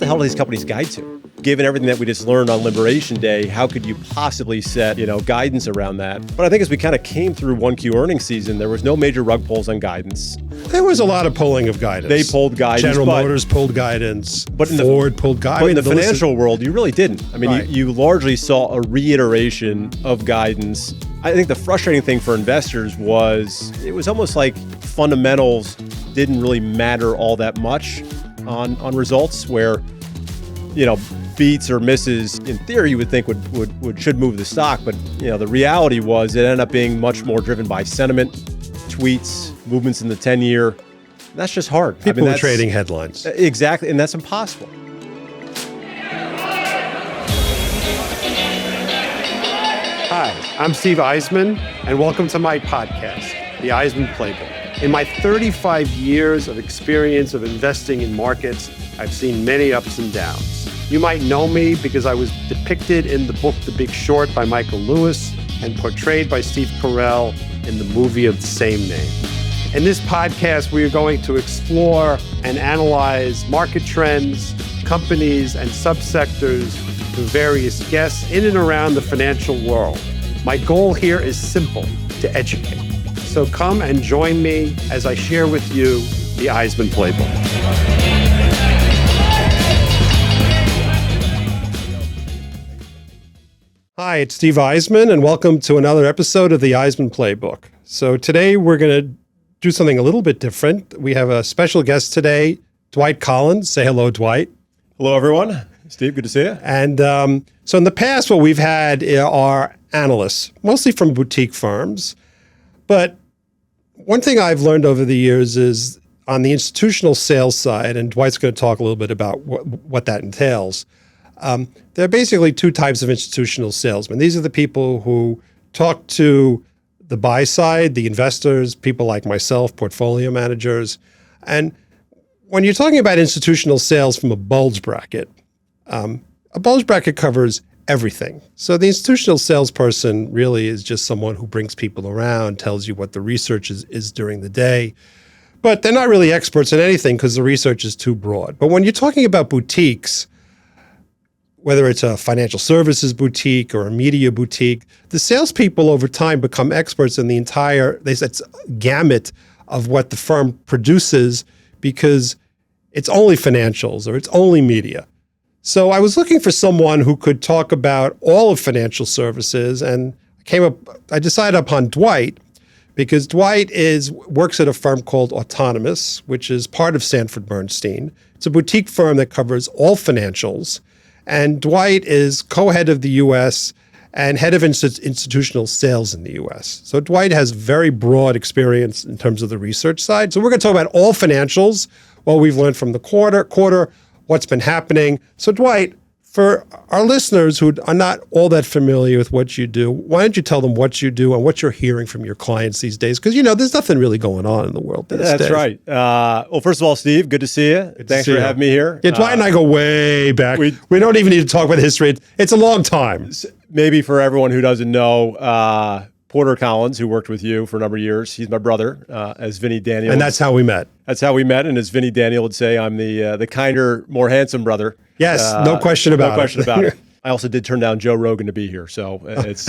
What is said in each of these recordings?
hell do these companies guide to? Given everything that we just learned on Liberation Day, how could you possibly set, guidance around that? But I think as we kind of came through 1Q earnings season, there was no major rug pulls on guidance. There was a lot of pulling of guidance. They pulled guidance. General Motors pulled guidance. But Ford pulled guidance. But in the financial world, you really didn't. I mean, Right. you largely saw a reiteration of guidance. I think the frustrating thing for investors was it was almost like fundamentals didn't really matter all that much on results where, beats or misses, in theory, you would think should move the stock. But, the reality was it ended up being much more driven by sentiment, tweets, movements in the 10-year. That's just hard. People were trading headlines. Exactly. And that's impossible. Hi, I'm Steve Eisman, and welcome to my podcast, The Eisman Playbook. In my 35 years of experience of investing in markets, I've seen many ups and downs. You might know me because I was depicted in the book The Big Short by Michael Lewis and portrayed by Steve Carell in the movie of the same name. In this podcast, we are going to explore and analyze market trends, companies, and subsectors through various guests in and around the financial world. My goal here is simple: to educate. So come and join me as I share with you the Eisman Playbook. Hi, it's Steve Eisman, and welcome to another episode of the Eisman Playbook. So today we're going to do something a little bit different. We have a special guest today, Dwight Collins. Say hello, Dwight. Hello, everyone. Steve, good to see you. And so in the past, what we've had are analysts, mostly from boutique firms. But one thing I've learned over the years is on the institutional sales side, and Dwight's going to talk a little bit about what that entails, there are basically two types of institutional salesmen. These are the people who talk to the buy side, the investors, people like myself, portfolio managers. And when you're talking about institutional sales from a bulge bracket covers everything. So the institutional salesperson really is just someone who brings people around, tells you what the research is during the day. But they're not really experts in anything because the research is too broad. But when you're talking about boutiques, whether it's a financial services boutique or a media boutique, the salespeople over time become experts in the entire gamut of what the firm produces because it's only financials or it's only media. So I was looking for someone who could talk about all of financial services, and I decided upon Dwight because Dwight works at a firm called Autonomous, which is part of Sanford Bernstein. It's a boutique firm that covers all financials. And Dwight is co-head of the U.S. and head of institutional sales in the U.S. So Dwight has very broad experience in terms of the research side. So we're going to talk about all financials, what we've learned from the quarter, what's been happening. So Dwight, for our listeners who are not all that familiar with what you do, why don't you tell them what you do and what you're hearing from your clients these days? Because, there's nothing really going on in the world these days. That's right. Well, first of all, Steve, good to see you. Thanks for having me here. Yeah, Dwight and I go way back. We don't even need to talk about history. It's a long time. Maybe for everyone who doesn't know, Porter Collins, who worked with you for a number of years, he's my brother, as Vinny Daniel. And that's how we met. That's how we met. And as Vinny Daniel would say, I'm the kinder, more handsome brother. Yes, no question about it. No question about it. I also did turn down Joe Rogan to be here, so it's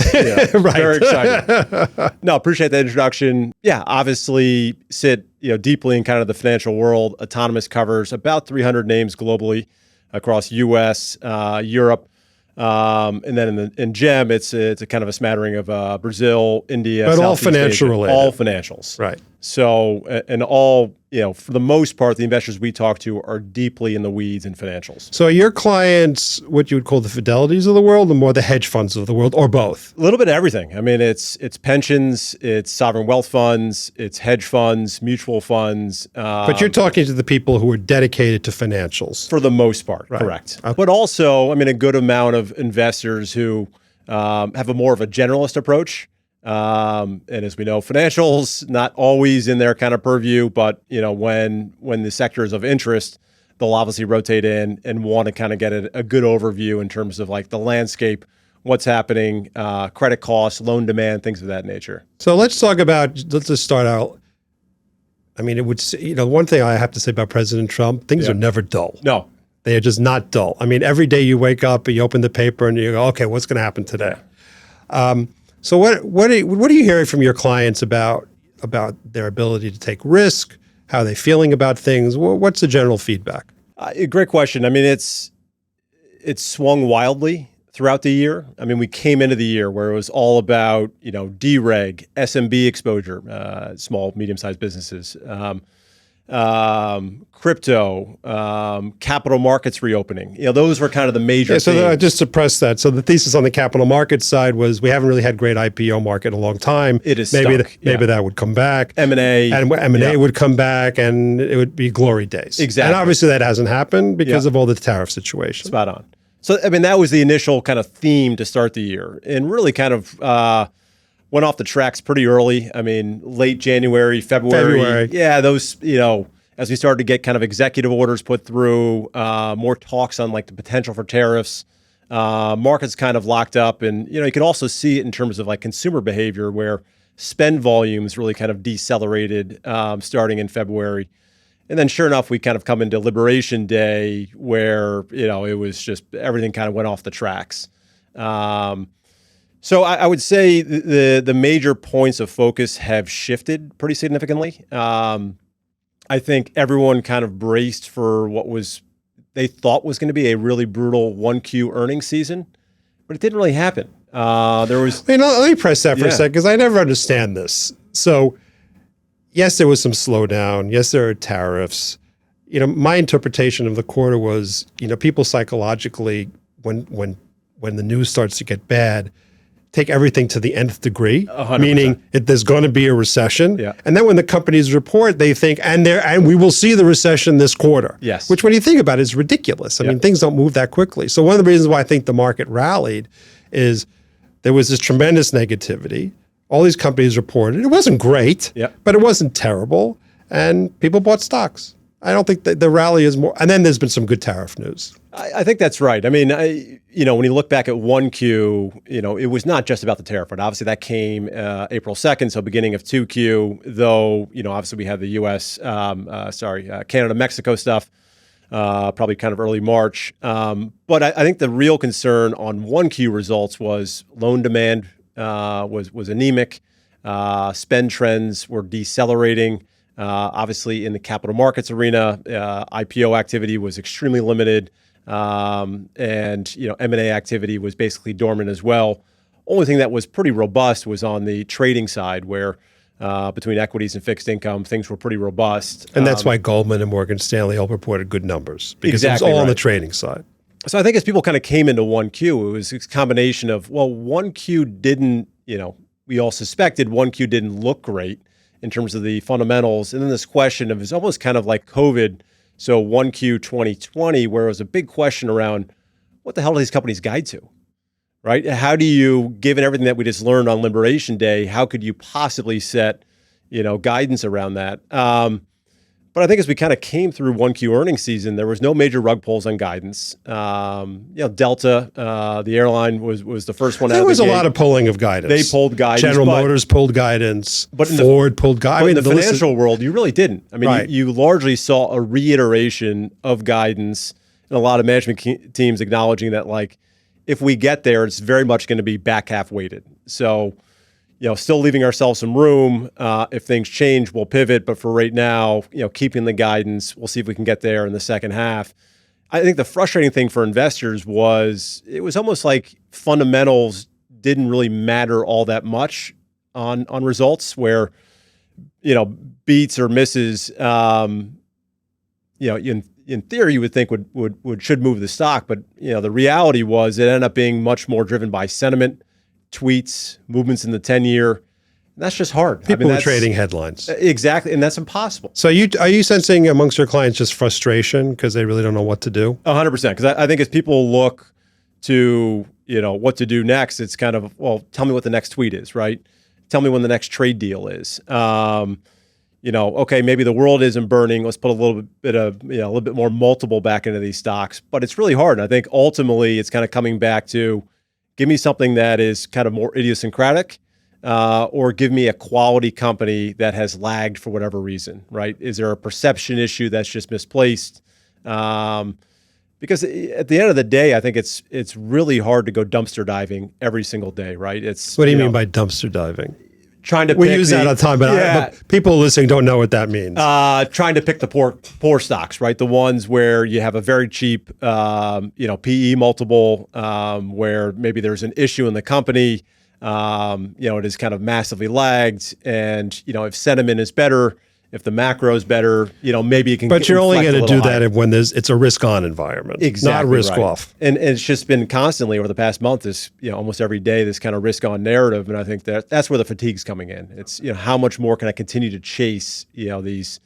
right. Very exciting. No, appreciate that introduction. Yeah, obviously sit deeply in kind of the financial world. Autonomous covers about 300 names globally across U.S., Europe, and then in GEM, it's a kind of a smattering of Brazil, India, but Southeast all financial Asia, related. all financials, right? So, and all, for the most part, the investors we talk to are deeply in the weeds in financials. So are your clients what you would call the Fidelities of the world or more the hedge funds of the world, or both? A little bit of everything. I mean, it's pensions, it's sovereign wealth funds, it's hedge funds, mutual funds. But you're talking to the people who are dedicated to financials. For the most part, right. Correct. Okay. But also, a good amount of investors who have a more of a generalist approach. And as we know, financials, not always in their kind of purview, but when the sector is of interest, they'll obviously rotate in and want to kind of get a good overview in terms of like the landscape, what's happening, credit costs, loan demand, things of that nature. So let's just start out. One thing I have to say about President Trump, things are never dull. No. They are just not dull. I mean, every day you wake up and you open the paper and you go, okay, what's going to happen today? So what are you hearing from your clients about their ability to take risk? How are they feeling about things? What's the general feedback? Great question. I mean, it's swung wildly throughout the year. I mean, we came into the year where it was all about, dereg, SMB exposure, small, medium-sized businesses, crypto, capital markets reopening. Those were kind of the major So themes. just to press that. So the thesis on the capital markets side was we haven't really had great IPO market in a long time. It is maybe stuck, maybe that would come back. M&A. And M&A would come back and it would be glory days. Exactly. And obviously that hasn't happened because of all the tariff situation. Spot on. So, I mean, that was the initial kind of theme to start the year and really kind of went off the tracks pretty early. I mean, late January, February. Yeah, those, as we started to get kind of executive orders put through, more talks on like the potential for tariffs, markets kind of locked up. And, you could also see it in terms of like consumer behavior where spend volumes really kind of decelerated starting in February. And then sure enough, we kind of come into Liberation Day where, it was just everything kind of went off the tracks. So I would say the major points of focus have shifted pretty significantly. I think everyone kind of braced for what they thought was going to be a really brutal 1Q earnings season, but it didn't really happen. Let me press that for a second because I never understand this. So yes, there was some slowdown. Yes, there are tariffs. My interpretation of the quarter was, people psychologically, when the news starts to get bad, take everything to the nth degree, 100%. Meaning there's going to be a recession. Yeah. And then when the companies report, they think, and we will see the recession this quarter. Yes. Which when you think about it is ridiculous. I mean, things don't move that quickly. So one of the reasons why I think the market rallied is there was this tremendous negativity. All these companies reported. It wasn't great, but it wasn't terrible. And people bought stocks. I don't think the rally is more. And then there's been some good tariff news. I think that's right. I mean, when you look back at 1Q, it was not just about the tariff, but obviously that came April 2nd, so beginning of 2Q, though, obviously we have the U.S., Canada, Mexico stuff, probably kind of early March. But I think the real concern on 1Q results was loan demand was anemic. Spend trends were decelerating. Obviously, in the capital markets arena, IPO activity was extremely limited, and M&A activity was basically dormant as well. Only thing that was pretty robust was on the trading side, where between equities and fixed income, things were pretty robust. And that's why Goldman and Morgan Stanley all reported good numbers because exactly it was all right. on the trading side. So I think as people kind of came into 1Q, it was a combination of 1Q didn't, we all suspected 1Q didn't look great in terms of the fundamentals. And then this question of, it's almost kind of like COVID. So 1Q 2020, where it was a big question around what the hell do these companies guide to, right? How do you, given everything that we just learned on Liberation Day, how could you possibly set, guidance around that? But I think as we kind of came through 1Q earnings season, there was no major rug pulls on guidance. Delta, the airline, was the first one out of the gate. There was a lot of pulling of guidance. They pulled guidance. General Motors pulled guidance. But Ford pulled guidance. But in the financial world, you really didn't. I mean, you largely saw a reiteration of guidance and a lot of management teams acknowledging that, like, if we get there, it's very much going to be back half weighted. So, still leaving ourselves some room. If things change, we'll pivot. But for right now, keeping the guidance, we'll see if we can get there in the second half. I think the frustrating thing for investors was it was almost like fundamentals didn't really matter all that much on results, where, beats or misses, in theory, you would think should move the stock. But, the reality was it ended up being much more driven by sentiment, tweets, movements in the 10-year. That's just hard. People are trading headlines. Exactly, and that's impossible. So are you sensing amongst your clients just frustration because they really don't know what to do? 100%, because I think as people look to, what to do next, it's kind of, well, tell me what the next tweet is, right? Tell me when the next trade deal is. Okay, maybe the world isn't burning. Let's put a little bit more multiple back into these stocks. But it's really hard. And I think ultimately it's kind of coming back to, give me something that is kind of more idiosyncratic, or give me a quality company that has lagged for whatever reason, right? Is there a perception issue that's just misplaced? But Because at the end of the day, I think it's really hard to go dumpster diving every single day, right? What do you mean by dumpster diving? Trying to we use that all the time, but people listening don't know what that means. Trying to pick the poor stocks, right? The ones where you have a very cheap, PE multiple, where maybe there's an issue in the company, it is kind of massively lagged, and if sentiment is better, if the macro is better, maybe it can. But you're only going to do that when it's a risk-on environment, exactly, not risk right. off. And it's just been constantly over the past month, this almost every day, this kind of risk-on narrative, and I think that's where the fatigue's coming in. It's how much more can I continue to chase these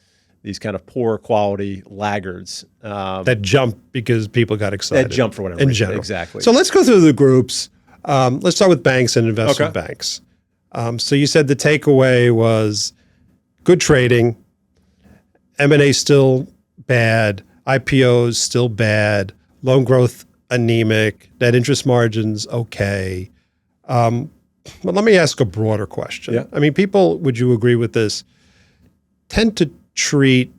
kind of poor quality laggards that jump because people got excited. That jump for whatever in reason. general. Exactly. So let's go through the groups. Let's start with banks and investment banks. So you said the takeaway was good trading, M&A still bad, IPOs still bad, loan growth anemic, net interest margins okay. But let me ask a broader question. Yeah. I mean, people, would you agree with this, tend to treat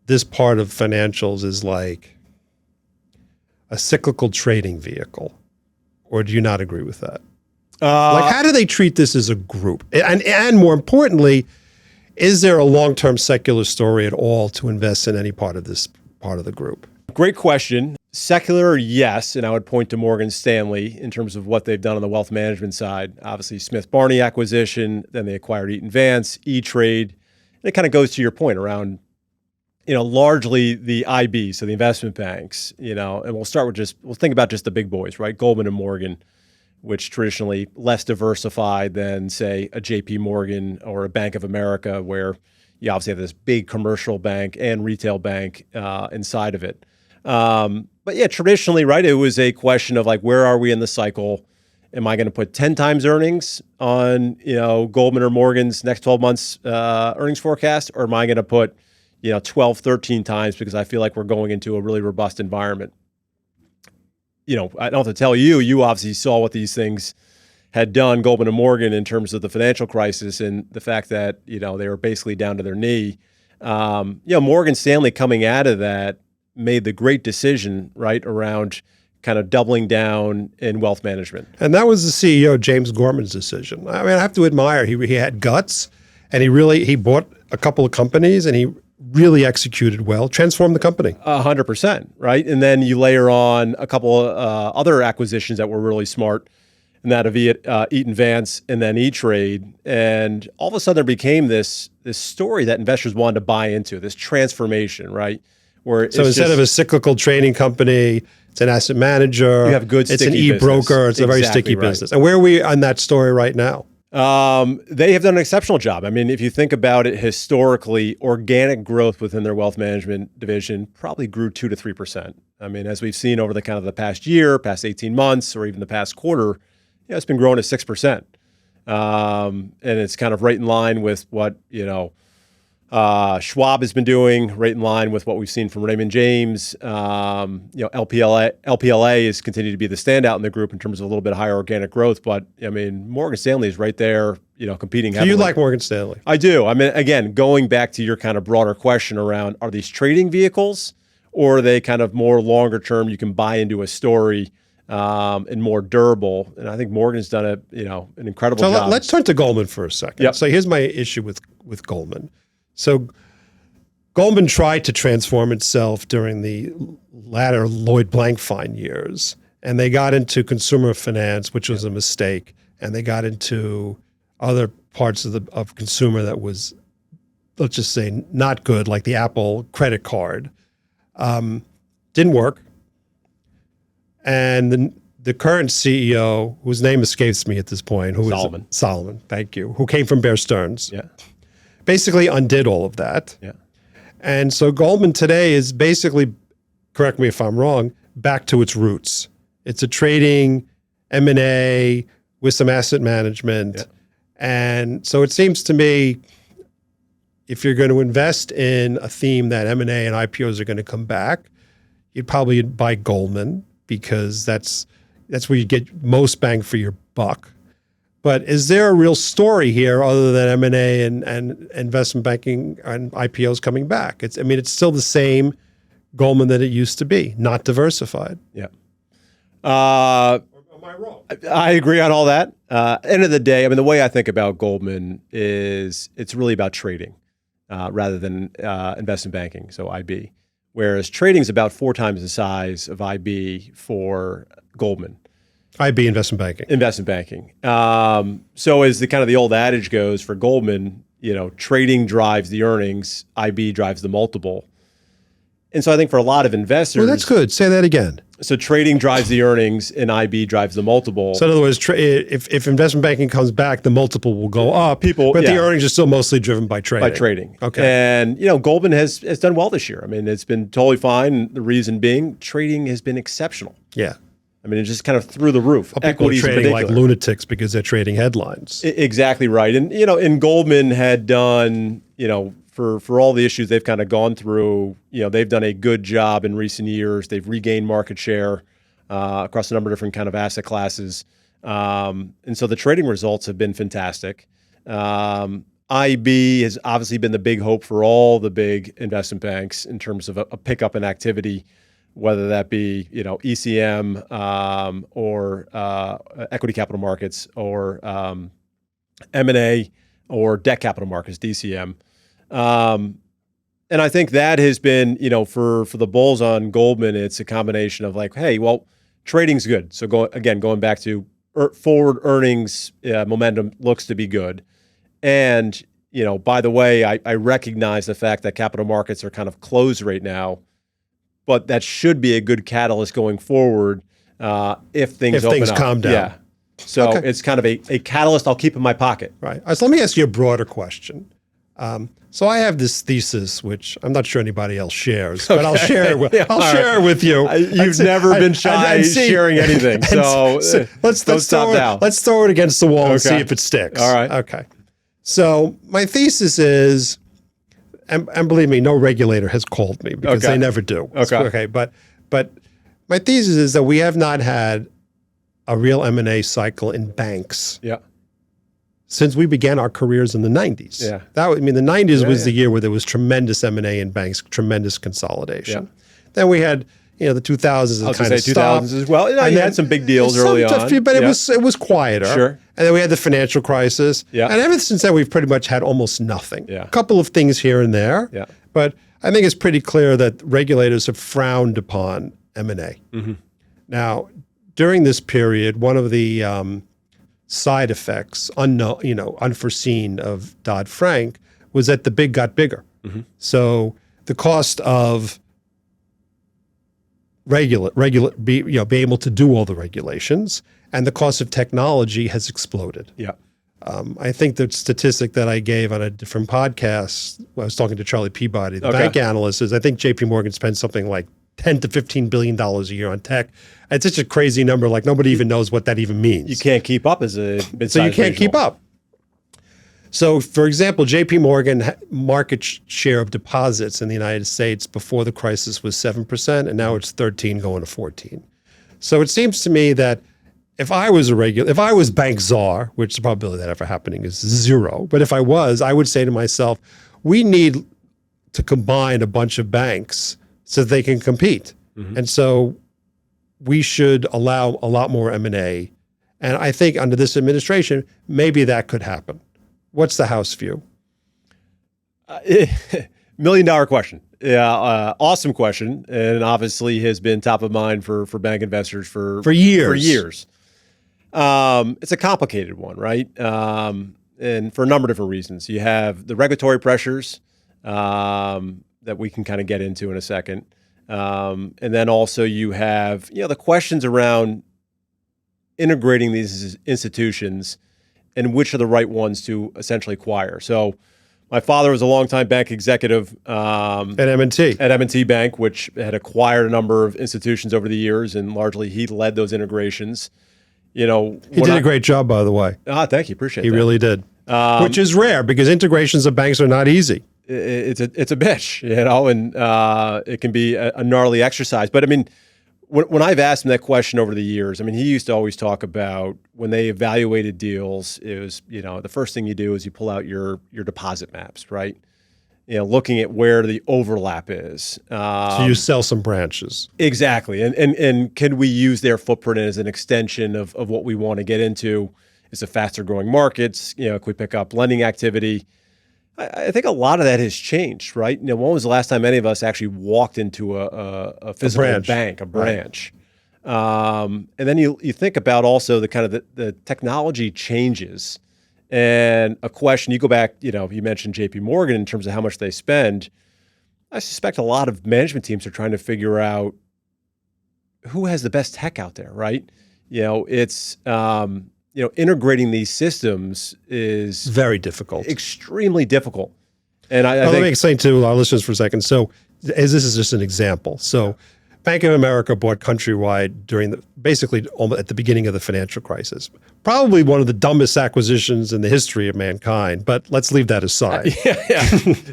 this part of financials as like a cyclical trading vehicle. Or do you not agree with that? How do they treat this as a group? And more importantly, is there a long-term secular story at all to invest in any part of this part of the group? Great question. Secular, yes, and I would point to Morgan Stanley in terms of what they've done on the wealth management side. Obviously, Smith Barney acquisition, then they acquired Eaton Vance, E-Trade. And it kind of goes to your point around, largely the IB, so the investment banks, and we'll think about just the big boys, right? Goldman and Morgan, which traditionally less diversified than, say, a JP Morgan or a Bank of America, where you obviously have this big commercial bank and retail bank inside of it. But yeah, traditionally, right, it was a question of where are we in the cycle? Am I going to put 10 times earnings on, Goldman or Morgan's next 12 months earnings forecast? Or am I going to put, 12, 13 times because I feel like we're going into a really robust environment? I don't have to tell you, you obviously saw what these things had done, Goldman and Morgan, in terms of the financial crisis and the fact that, they were basically down to their knee. Morgan Stanley coming out of that made the great decision, right, around kind of doubling down in wealth management. And that was the CEO, James Gorman's decision. I mean, I have to admire, he had guts, and he bought a couple of companies, and he really executed well, transformed the company. 100%, right? And then you layer on a couple of other acquisitions that were really smart, and that of Eaton Vance and then E-Trade. And all of a sudden there became this story that investors wanted to buy into, this transformation, right? So instead of a cyclical trading company, it's an asset manager. You have good, it's an e-broker. It's a very sticky business. And where are we on that story right now? They have done an exceptional job. I mean, if you think about it historically, organic growth within their wealth management division probably grew 2 to 3%. I mean, as we've seen over the kind of the past year, past 18 months, or even the past quarter, it's been growing at 6%. And it's kind of right in line with what, Schwab has been doing, right in line with what we've seen from Raymond James. LPLA has continued to be the standout in the group in terms of a little bit higher organic growth. But I mean, Morgan Stanley is right there, competing. Do you like Morgan Stanley? I do. I mean, again, going back to your kind of broader question around, are these trading vehicles or are they kind of more longer term? You can buy into a story and more durable. And I think Morgan's done an incredible job. So let's turn to Goldman for a second. Yep. So here's my issue with Goldman. So Goldman tried to transform itself during the latter Lloyd Blankfein years, and they got into consumer finance, which was a mistake, and they got into other parts of consumer that was, let's just say, not good, like the Apple credit card. Didn't work. And the current CEO, whose name escapes me at this point, Solomon, thank you, who came from Bear Stearns. Yeah. Basically undid all of that. Yeah. And so Goldman today is basically, correct me if I'm wrong, back to its roots. It's a trading M&A with some asset management. Yeah. And so it seems to me, if you're going to invest in a theme that M&A and IPOs are going to come back, you'd probably buy Goldman because that's where you get most bang for your buck. But is there a real story here other than M&A and investment banking and IPOs coming back? It's still the same Goldman that it used to be, not diversified. Yeah. Am I wrong? I agree on all that. End of the day, I mean, the way I think about Goldman is it's really about trading rather than investment banking, so IB. Whereas trading is about 4 times the size of IB for Goldman. IB, investment banking. Investment banking. So as the kind of the old adage goes for Goldman, trading drives the earnings, IB drives the multiple. And so I think for a lot of investors... Well, that's good. Say that again. So trading drives the earnings and IB drives the multiple. So in other words, if investment banking comes back, the multiple will go up. But the earnings are still mostly driven by trading. By trading. Okay. And, Goldman has done well this year. I mean, it's been totally fine. The reason being, trading has been exceptional. Yeah. I mean, it's just kind of through the roof. People are trading like lunatics because they're trading headlines. Exactly right. And, and Goldman had done, for all the issues they've kind of gone through, they've done a good job in recent years. They've regained market share across a number of different kind of asset classes. And so the trading results have been fantastic. IB has obviously been the big hope for all the big investment banks in terms of a pickup in activity, whether that be, ECM or equity capital markets or M&A or debt capital markets, DCM. And I think that has been, for the bulls on Goldman, it's a combination of like, hey, well, trading's good. So going back to forward earnings momentum looks to be good. And, by the way, I recognize the fact that capital markets are kind of closed right now, but that should be a good catalyst going forward if things calm down. Yeah. So It's kind of a catalyst I'll keep in my pocket. Right. So let me ask you a broader question. So I have this thesis, which I'm not sure anybody else shares, but I'll share it with, share it with you. You've never been shy sharing anything, so let's throw it against the wall and see if it sticks. All right. Okay. So my thesis is, and believe me, no regulator has called me because they never do. Okay. But my thesis is that we have not had a real M&A cycle in banks. Yeah. Since we began our careers in the 90s. Yeah. The 90s was the year where there was tremendous M&A in banks, tremendous consolidation. Yeah. Then we had, the 2000s and kind of stopped. 2000s as well. You had some big deals early on. But it was quieter. Sure. And then we had the financial crisis. Yeah. And ever since then, we've pretty much had almost nothing. Yeah. A couple of things here and there. Yeah. But I think it's pretty clear that regulators have frowned upon M&A. Mm-hmm. Now, during this period, one of the side effects, unforeseen of Dodd-Frank was that the big got bigger. Mm-hmm. So the cost of be able to do all the regulations and the cost of technology has exploded. Yeah. I think the statistic that I gave on a different podcast, I was talking to Charlie Peabody, the bank analyst, is I think JP Morgan spends something like $10 to $15 billion a year on tech. It's such a crazy number, like nobody even knows what that even means. You can't keep up as a mid-sized So you can't keep up. So, for example, JP Morgan market share of deposits in the United States before the crisis was 7%, and now it's 13 going to 14. So it seems to me that if I was bank czar, which the probability of that ever happening is 0, but if I was, I would say to myself, we need to combine a bunch of banks so that they can compete. Mm-hmm. And so we should allow a lot more M&A. And I think under this administration, maybe that could happen. What's the House view? $1 million question. Yeah, awesome question. And obviously has been top of mind for bank investors for years. It's a complicated one, right? And for a number of different reasons. You have the regulatory pressures that we can kind of get into in a second. And then also you have, the questions around integrating these institutions and which are the right ones to essentially acquire. So my father was a longtime bank executive at M&T. At M&T Bank, which had acquired a number of institutions over the years, and largely he led those integrations. He did a great job, by the way. Thank you. Appreciate it. He really did. Which is rare because integrations of banks are not easy. It's a bitch, and it can be a gnarly exercise. But I mean, when I've asked him that question over the years, I mean, he used to always talk about when they evaluated deals, it was, the first thing you do is you pull out your deposit maps, right? looking at where the overlap is. So you sell some branches. Exactly. And can we use their footprint as an extension of what we want to get into? It's a faster growing markets. Can we pick up lending activity? I think a lot of that has changed, right? When was the last time any of us actually walked into a physical bank, a branch? Right. And then you think about also the kind of the technology changes. And a question, you go back, you mentioned JP Morgan in terms of how much they spend. I suspect a lot of management teams are trying to figure out who has the best tech out there, right? It's integrating these systems is very difficult, extremely difficult. And I think, let me explain to our listeners for a second. So, as this is just an example. So, Bank of America bought Countrywide basically at the beginning of the financial crisis. Probably one of the dumbest acquisitions in the history of mankind, but let's leave that aside. Yeah,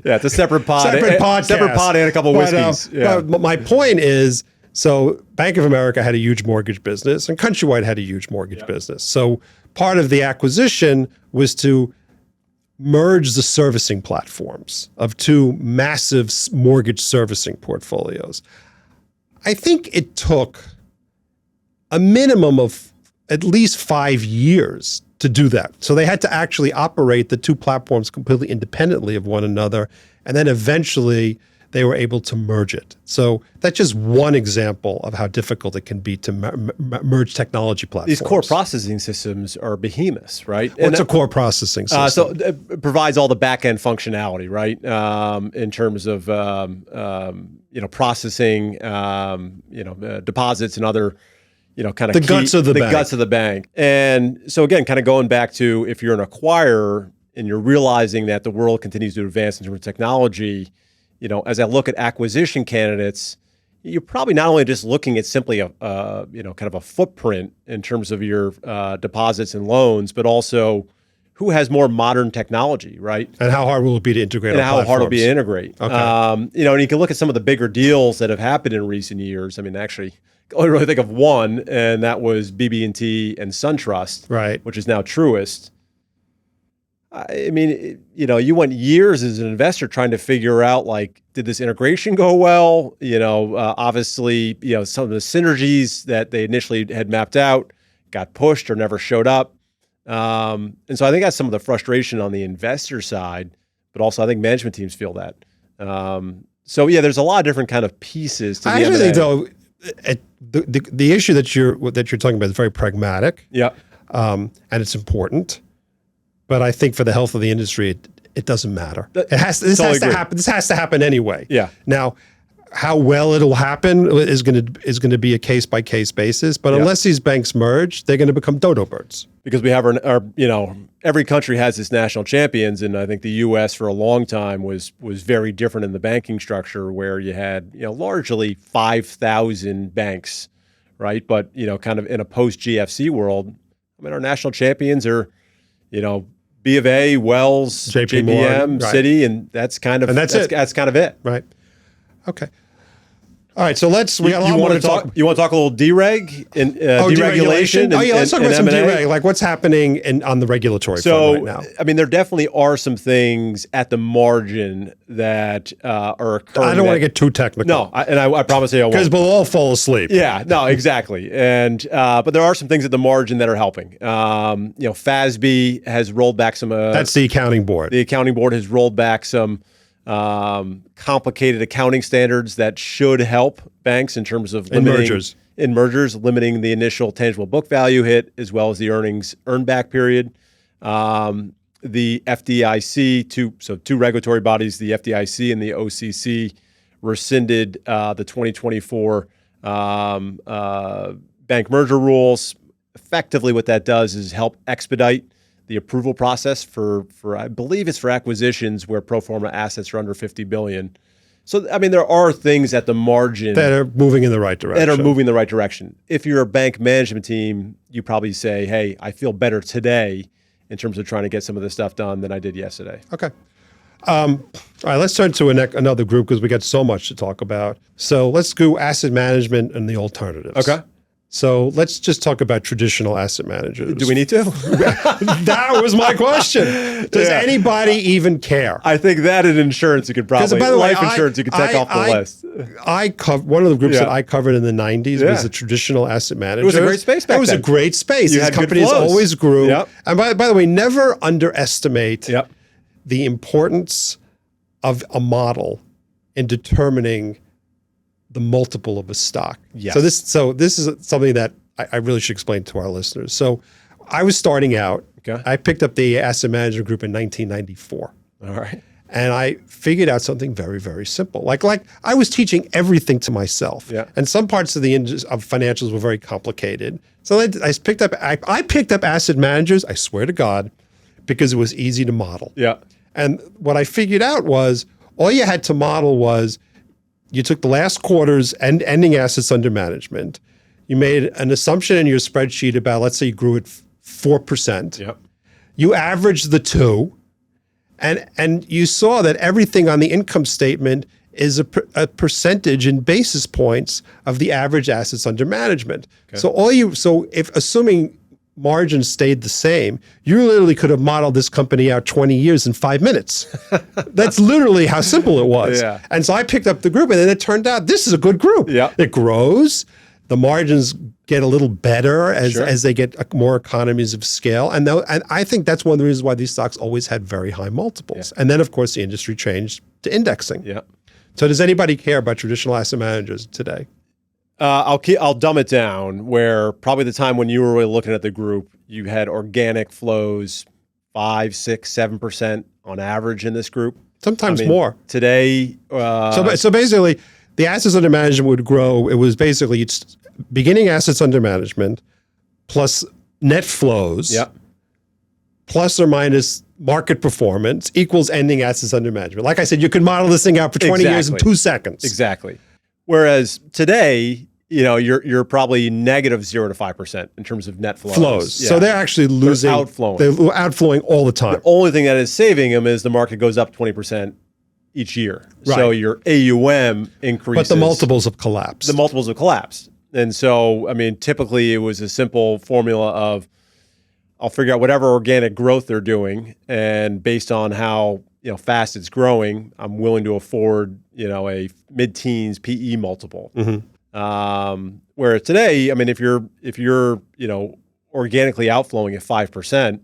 it's a separate pod. Separate podcast. Separate pod and a couple of whiskeys. But my point is, so Bank of America had a huge mortgage business and Countrywide had a huge mortgage business. So part of the acquisition was to merge the servicing platforms of two massive mortgage servicing portfolios. I think it took a minimum of at least 5 years to do that. So they had to actually operate the two platforms completely independently of one another. And then eventually they were able to merge it. So that's just one example of how difficult it can be to merge technology platforms. These core processing systems are behemoths, right? What's a core processing system? So it provides all the back-end functionality, right? In terms of processing, deposits and other, kind of the guts of the bank. Guts of the bank. And so again, kind of going back to if you're an acquirer and you're realizing that the world continues to advance in terms of technology, as I look at acquisition candidates, you're probably not only just looking at simply a kind of a footprint in terms of your deposits and loans, but also who has more modern technology, right? And how hard will it be to integrate? And how hard will it be to integrate? Okay. And you can look at some of the bigger deals that have happened in recent years. I mean, actually, I only really think of one, and that was BB&T and SunTrust, right? Which is now Truist. I mean, you went years as an investor trying to figure out, did this integration go well? Obviously, some of the synergies that they initially had mapped out got pushed or never showed up. And so I think that's some of the frustration on the investor side, but also I think management teams feel that. So there's a lot of different kind of pieces to the M&A. I actually think, though, the issue that you're talking about is very pragmatic. Yeah. And it's important. But I think for the health of the industry, it doesn't matter. This has to happen. This has to happen anyway. Yeah. Now, how well it'll happen is going to be a case by case basis. But unless these banks merge, they're going to become dodo birds. Because we have our every country has its national champions, and I think the U.S. for a long time was very different in the banking structure, where you had largely 5,000 banks, right? But kind of in a post GFC world, I mean, our national champions are B of A, Wells, JPM, right. Citi, and that's kind of it. That's kind of it. Right. Okay. All right. So we got a lot more more to talk. You want to talk a little dereg and deregulation? Let's talk about some dereg. Like what's happening on the regulatory front right now. I mean, there definitely are some things at the margin that are occurring. I don't want to get too technical. No, I promise you I won't. Because we'll all fall asleep. Yeah. No. Exactly. And but there are some things at the margin that are helping. FASB has rolled back some. That's the accounting board. The accounting board has rolled back some complicated accounting standards that should help banks in terms of limiting limiting the initial tangible book value hit as well as the earnings earn back period. The FDIC, two regulatory bodies, the FDIC and the OCC, rescinded the 2024 bank merger rules. Effectively, what that does is help expedite the approval process for I believe it's for acquisitions where pro forma assets are under $50 billion. So, I mean, there are things at the margin that are moving in the right direction. If you're a bank management team, you probably say, hey, I feel better today in terms of trying to get some of this stuff done than I did yesterday. Okay. All right, let's turn to another group because we got so much to talk about. So let's go asset management and the alternatives. Okay. So let's just talk about traditional asset managers. Do we need to? That was my question. Does anybody even care? I think that in insurance, you could probably, by the way, insurance, you could take off the list. One of the groups that I covered in the 90s was the traditional asset managers. It was a great space back then. It was a great space. These companies always grew. Yep. And by the way, never underestimate the importance of a model in determining the multiple of a stock. Yes. So this is something that I really should explain to our listeners. So I was starting out. Okay. I picked up the asset management group in 1994. All right. And I figured out something very, very simple. Like I was teaching everything to myself. Yeah. And some parts of of financials were very complicated. So I picked up asset managers, I swear to God, because it was easy to model. Yeah. And what I figured out was all you had to model was you took the last quarter's ending assets under management. You made an assumption in your spreadsheet about, let's say you grew at 4%. Yep. You averaged the two, and you saw that everything on the income statement is a percentage in basis points of the average assets under management. Okay. So if assuming margins stayed the same, you literally could have modeled this company out 20 years in 5 minutes. That's literally how simple it was. Yeah. And so I picked up the group, and then it turned out this is a good group. Yeah. It grows. The margins get a little better as they get more economies of scale. And I think that's one of the reasons why these stocks always had very high multiples. Yeah. And then, of course, the industry changed to indexing. Yeah. So does anybody care about traditional asset managers today? I'll dumb it down, where probably the time when you were really looking at the group, you had organic flows 5%, 6%, 7% on average in this group. Sometimes more. Today. So basically, the assets under management would grow. It was basically beginning assets under management plus net flows plus or minus market performance equals ending assets under management. Like I said, you could model this thing out for 20 years in 2 seconds. Exactly. Whereas today, you're probably negative 0 to 5% in terms of net flows. Yeah. So they're actually losing. They're outflowing. They're outflowing all the time. The only thing that is saving them is the market goes up 20% each year. Right. So your AUM increases. But the multiples have collapsed. The multiples have collapsed. And so, typically it was a simple formula of, I'll figure out whatever organic growth they're doing, and based on how fast it's growing, I'm willing to afford a mid-teens PE multiple. Mm-hmm. Whereas today, if you're organically outflowing at 5%,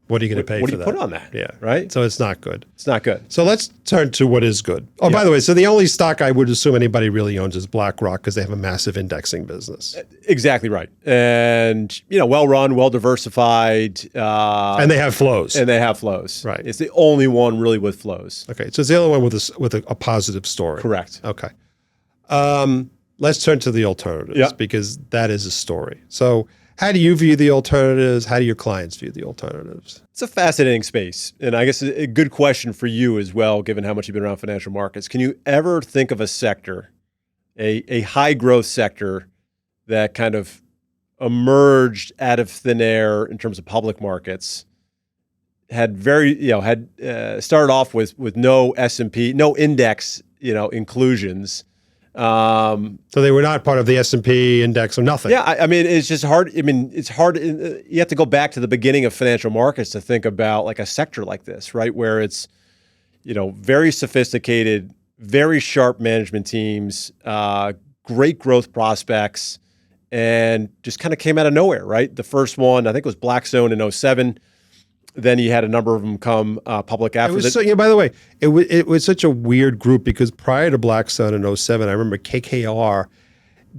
what are you going to pay for that? What do you put on that? Yeah, right. So it's not good. It's not good. So let's turn to what is good. Oh, by the way, so the only stock I would assume anybody really owns is BlackRock because they have a massive indexing business. Exactly right, and well run, well diversified, and they have flows. Right. It's the only one really with flows. Okay, so it's the only one with a positive story. Correct. Okay. Let's turn to the alternatives because that is a story. So how do you view the alternatives? How do your clients view the alternatives? It's a fascinating space. And I guess a good question for you as well, given how much you've been around financial markets. Can you ever think of a sector, a high growth sector that kind of emerged out of thin air in terms of public markets, had started off with no S&P, no index, inclusions. So they were not part of the S&P index or nothing. Yeah, it's just hard. It's hard. You have to go back to the beginning of financial markets to think about like a sector like this, right? Where it's, very sophisticated, very sharp management teams, great growth prospects, and just kind of came out of nowhere, right? The first one, I think it was Blackstone in 2007. Then you had a number of them come public after that. So, by the way, it was such a weird group because prior to Blackstone in 2007, I remember KKR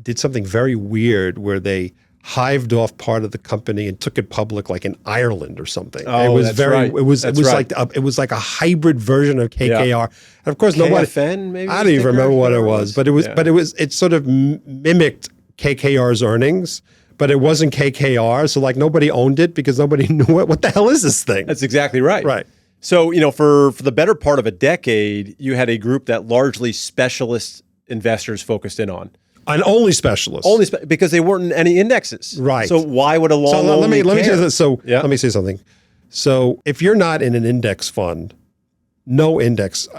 did something very weird where they hived off part of the company and took it public, like in Ireland or something. Oh, right. It was like a hybrid version of KKR. Yeah. And of course, nobody. KFN, maybe. I don't even remember what it was, but it sort of mimicked KKR's earnings. But it wasn't KKR, so like nobody owned it because nobody knew what the hell is this thing? That's exactly right. Right. So, for the better part of a decade, you had a group that largely specialist investors focused in on. And only specialists. Because they weren't in any indexes. Right. So why would a long So let me say this. So yeah. Let me say something. So if you're not in an index fund, no index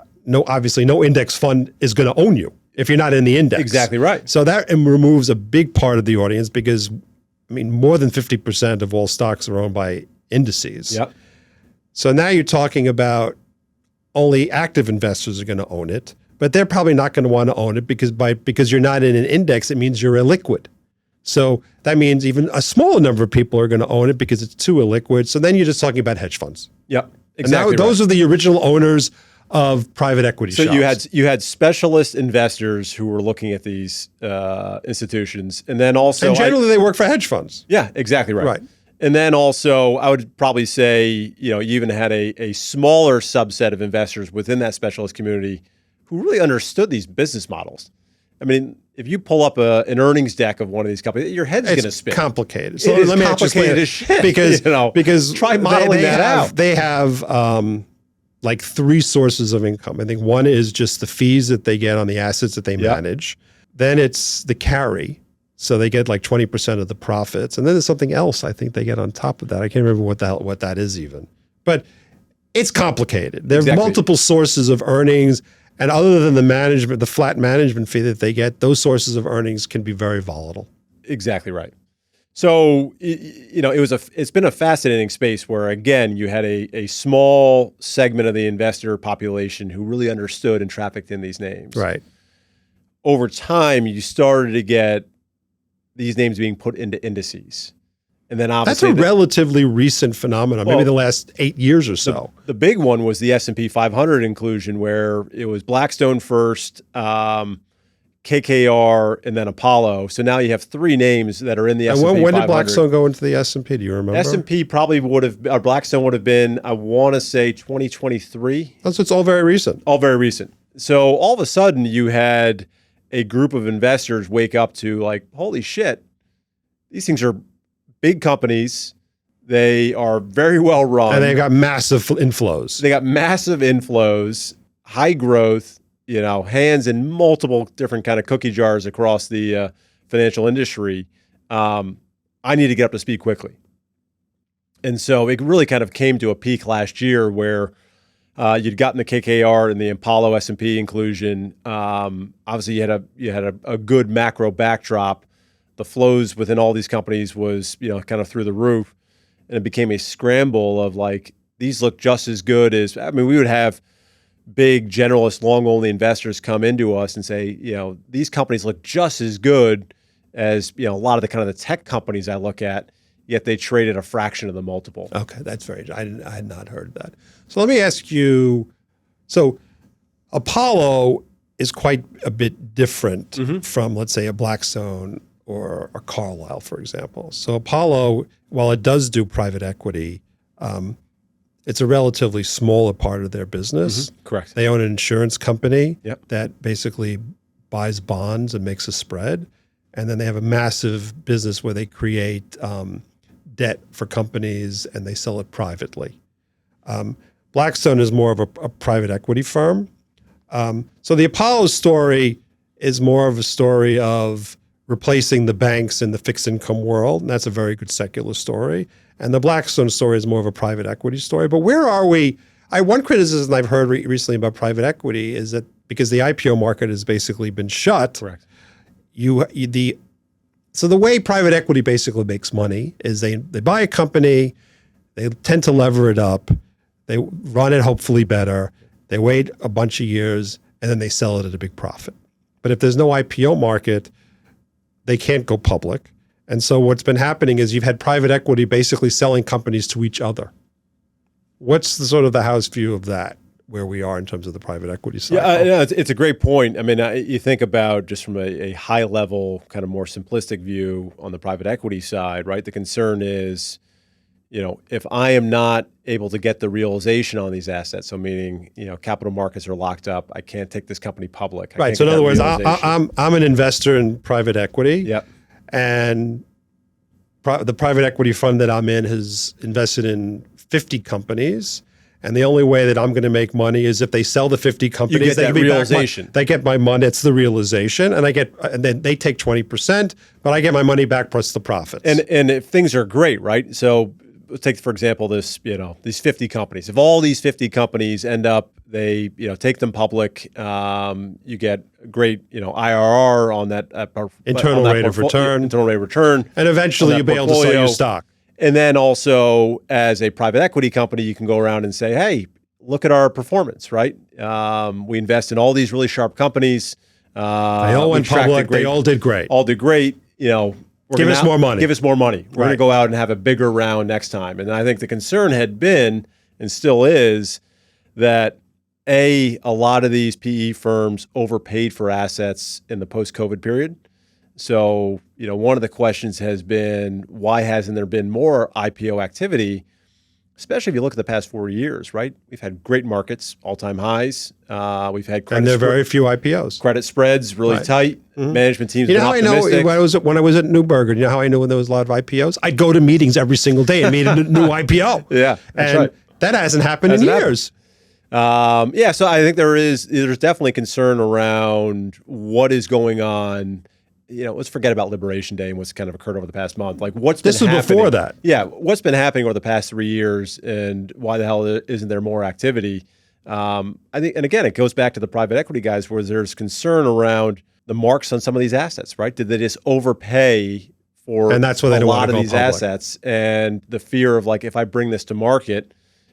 fund is going to own you. if you're not in the index. Exactly right. So that removes a big part of the audience because, I mean, more than 50% of all stocks are owned by indices. Yep. So now you're talking about only active investors are going to own it, but they're probably not going to want to own it because you're not in an index. It means you're illiquid. So that means even a smaller number of people are going to own it because it's too illiquid. So then you're just talking about hedge funds. Yep. Exactly. And now those are the original owners of private equity shops. So you had specialist investors who were looking at these institutions, and then also and generally they work for hedge funds. Yeah, exactly right. Right. And then also, I would probably say, you even had a smaller subset of investors within that specialist community who really understood these business models. I mean, if you pull up an earnings deck of one of these companies, your head's going to spin. It's complicated. So it is let me complicated as shit. Because try modeling that out. They have like 3 sources of income. I think one is just the fees that they get on the assets that they manage. Then it's the carry. So they get like 20% of the profits. And then there's something else I think they get on top of that. I can't remember what that is even. But it's complicated. There are multiple sources of earnings. And other than the flat management fee that they get, those sources of earnings can be very volatile. Exactly right. So, it's been a fascinating space where, again, you had a small segment of the investor population who really understood and trafficked in these names. Right. Over time, you started to get these names being put into indices. And then obviously that's a relatively recent phenomenon, maybe the last 8 years or so. The big one was the S&P 500 inclusion, where it was Blackstone first, KKR, and then Apollo. So now you have 3 names that are in the S&P 500. When did Blackstone go into the S&P? Do you remember? S&P probably Blackstone would have been, I want to say 2023. So it's all very recent. All very recent. So all of a sudden you had a group of investors wake up to like, holy shit, these things are big companies. They are very well run. And they got massive inflows. High growth, hands in multiple different kind of cookie jars across the financial industry. I need to get up to speed quickly. And so it really kind of came to a peak last year where you'd gotten the KKR and the Apollo S&P inclusion. Obviously, you had a good macro backdrop. The flows within all these companies was kind of through the roof, and it became a scramble of like, these look just as good as. I mean, we would have big generalist long only investors come into us and say, these companies look just as good as a lot of the kind of the tech companies I look at, yet they traded a fraction of the multiple. Okay, that's very. I had not heard that. So let me ask you. So Apollo is quite a bit different from, let's say, a Blackstone or a Carlyle, for example. So Apollo, while it does do private equity, it's a relatively smaller part of their business. Correct. They own an insurance company that basically buys bonds and makes a spread. And then they have a massive business where they create debt for companies and they sell it privately. Blackstone is more of a private equity firm. So the Apollo story is more of a story of replacing the banks in the fixed income world. And that's a very good secular story. And the Blackstone story is more of a private equity story. But where are we? One criticism I've heard recently about private equity is that because the IPO market has basically been shut. Correct. So the way private equity basically makes money is they buy a company, they tend to lever it up, they run it hopefully better, they wait a bunch of years, and then they sell it at a big profit. But if there's no IPO market, they can't go public. And so what's been happening is you've had private equity basically selling companies to each other. What's the sort of the house view of that, where we are in terms of the private equity side? Yeah, it's a great point. I mean, you think about just from a high level, kind of more simplistic view on the private equity side, right? The concern is, if I am not able to get the realization on these assets, so meaning, capital markets are locked up, I can't take this company public. Right. So in other words, I'm an investor in private equity. Yep. And the private equity fund that I'm in has invested in 50 companies. And the only way that I'm going to make money is if they sell the 50 companies. You get that realization. They get my money. It's the realization. And then they take 20%, but I get my money back plus the profits. And if things are great, right? So take, for example, these 50 companies. If all these 50 companies end up, they take them public, you get great IRR on that internal rate of return, and eventually you'll be able to sell your stock. And then also, as a private equity company, you can go around and say, hey, look at our performance, right? We invest in all these really sharp companies. They all went public. They all did great. All did great. Give us more money. Give us more money. We're going to go out and have a bigger round next time. And I think the concern had been, and still is, that a lot of these PE firms overpaid for assets in the post-COVID period. So, one of the questions has been, why hasn't there been more IPO activity? Especially if you look at the past 4 years, right? We've had great markets, all-time highs. We've had credit, and there are very few IPOs. Credit spreads really tight. Mm-hmm. Management teams. How I know when I was at Neuberger? You know how I knew when there was a lot of IPOs? I'd go to meetings every single day and meet a new IPO. Yeah, that's and right. That hasn't happened in years. So I think there's definitely concern around what is going on. Let's forget about Liberation Day and what's kind of occurred over the past month. Like this was before that. Yeah, what's been happening over the past 3 years, and why the hell isn't there more activity? I think, and again, it goes back to the private equity guys, where there's concern around the marks on some of these assets, right? Did they just overpay for and that's why they a don't lot of these public. assets? And the fear of, like, if I bring this to market,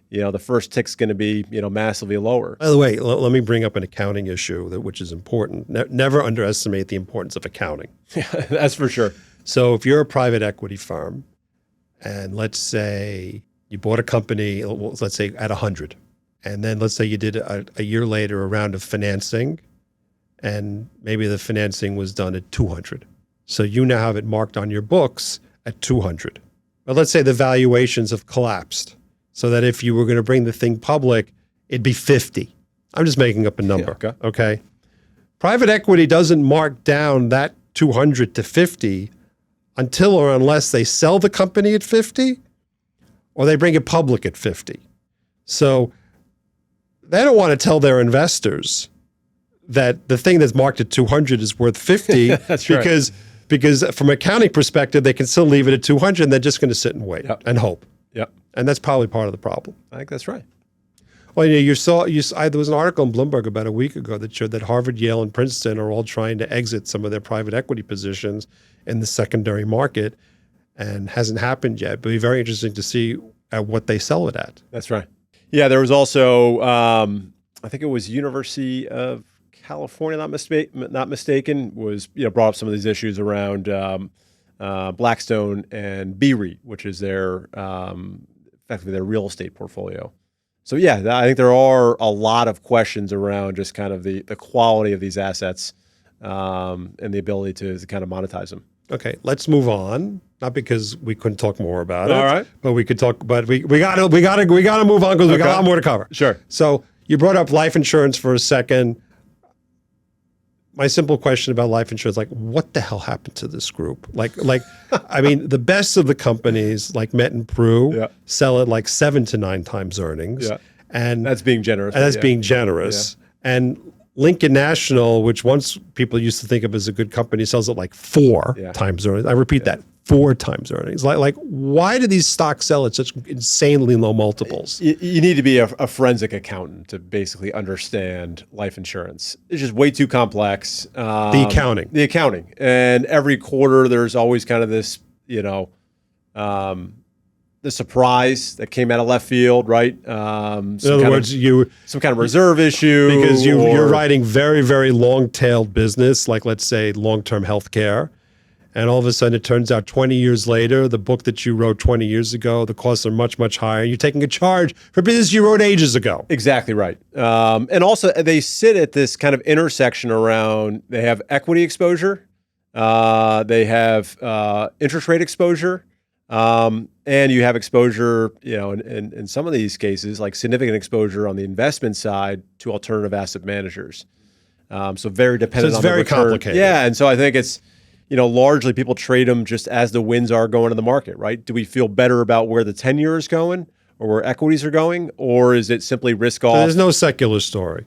the first tick's going to be, massively lower. By the way, let me bring up an accounting issue which is important. Never underestimate the importance of accounting. Yeah, that's for sure. So if you're a private equity firm, and let's say you bought a company, let's say at 100, and then let's say you did a year later a round of financing, and maybe the financing was done at 200. So you now have it marked on your books at 200. But let's say the valuations have collapsed, so that if you were going to bring the thing public, it'd be 50. I'm just making up a number. Yeah, okay. Private equity doesn't mark down that 200 to 50 until or unless they sell the company at 50 or they bring it public at 50. So they don't want to tell their investors that the thing that's marked at 200 is worth 50 That's because from an accounting perspective, they can still leave it at 200 and they're just going to sit and wait and hope. Yep. And that's probably part of the problem. I think that's right. Well, there was an article in Bloomberg about a week ago that showed that Harvard, Yale, and Princeton are all trying to exit some of their private equity positions in the secondary market, and hasn't happened yet. But it'd be very interesting to see at what they sell it at. That's right. Yeah, there was also, I think it was University of California, not mistaken, was brought up some of these issues around Blackstone and BREIT, which is their effectively their real estate portfolio. So yeah, I think there are a lot of questions around just kind of the quality of these assets and the ability to kind of monetize them. Okay, let's move on. Not because we couldn't talk more about it. All right. But we could talk. But we gotta move on because we got a lot more to cover. Sure. So you brought up life insurance for a second. My simple question about life insurance, like, what the hell happened to this group? Like, I mean, the best of the companies like Met and Pru sell at like 7 to 9 times earnings. Yeah. And that's being generous. And that's being generous. Yeah. And Lincoln National, which once people used to think of as a good company, sells at like 4 times earnings. I repeat that, 4 times earnings. Like, why do these stocks sell at such insanely low multiples? You need to be a forensic accountant to basically understand life insurance. It's just way too complex. The accounting. And every quarter there's always kind of this, the surprise that came out of left field, right? In other words, some kind of reserve issue. Because you're writing very, very long-tailed business, like let's say long-term healthcare. And all of a sudden, it turns out 20 years later, the book that you wrote 20 years ago, the costs are much, much higher. You're taking a charge for business you wrote ages ago. Exactly right. And also, they sit at this kind of intersection around, they have equity exposure, they have interest rate exposure, and you have exposure, in some of these cases, like significant exposure on the investment side to alternative asset managers. So very dependent on the return. It's very complicated. Yeah, and so I think it's, largely people trade them just as the winds are going in the market, right? Do we feel better about where the 10-year is going or where equities are going, or is it simply risk off? There's no secular story.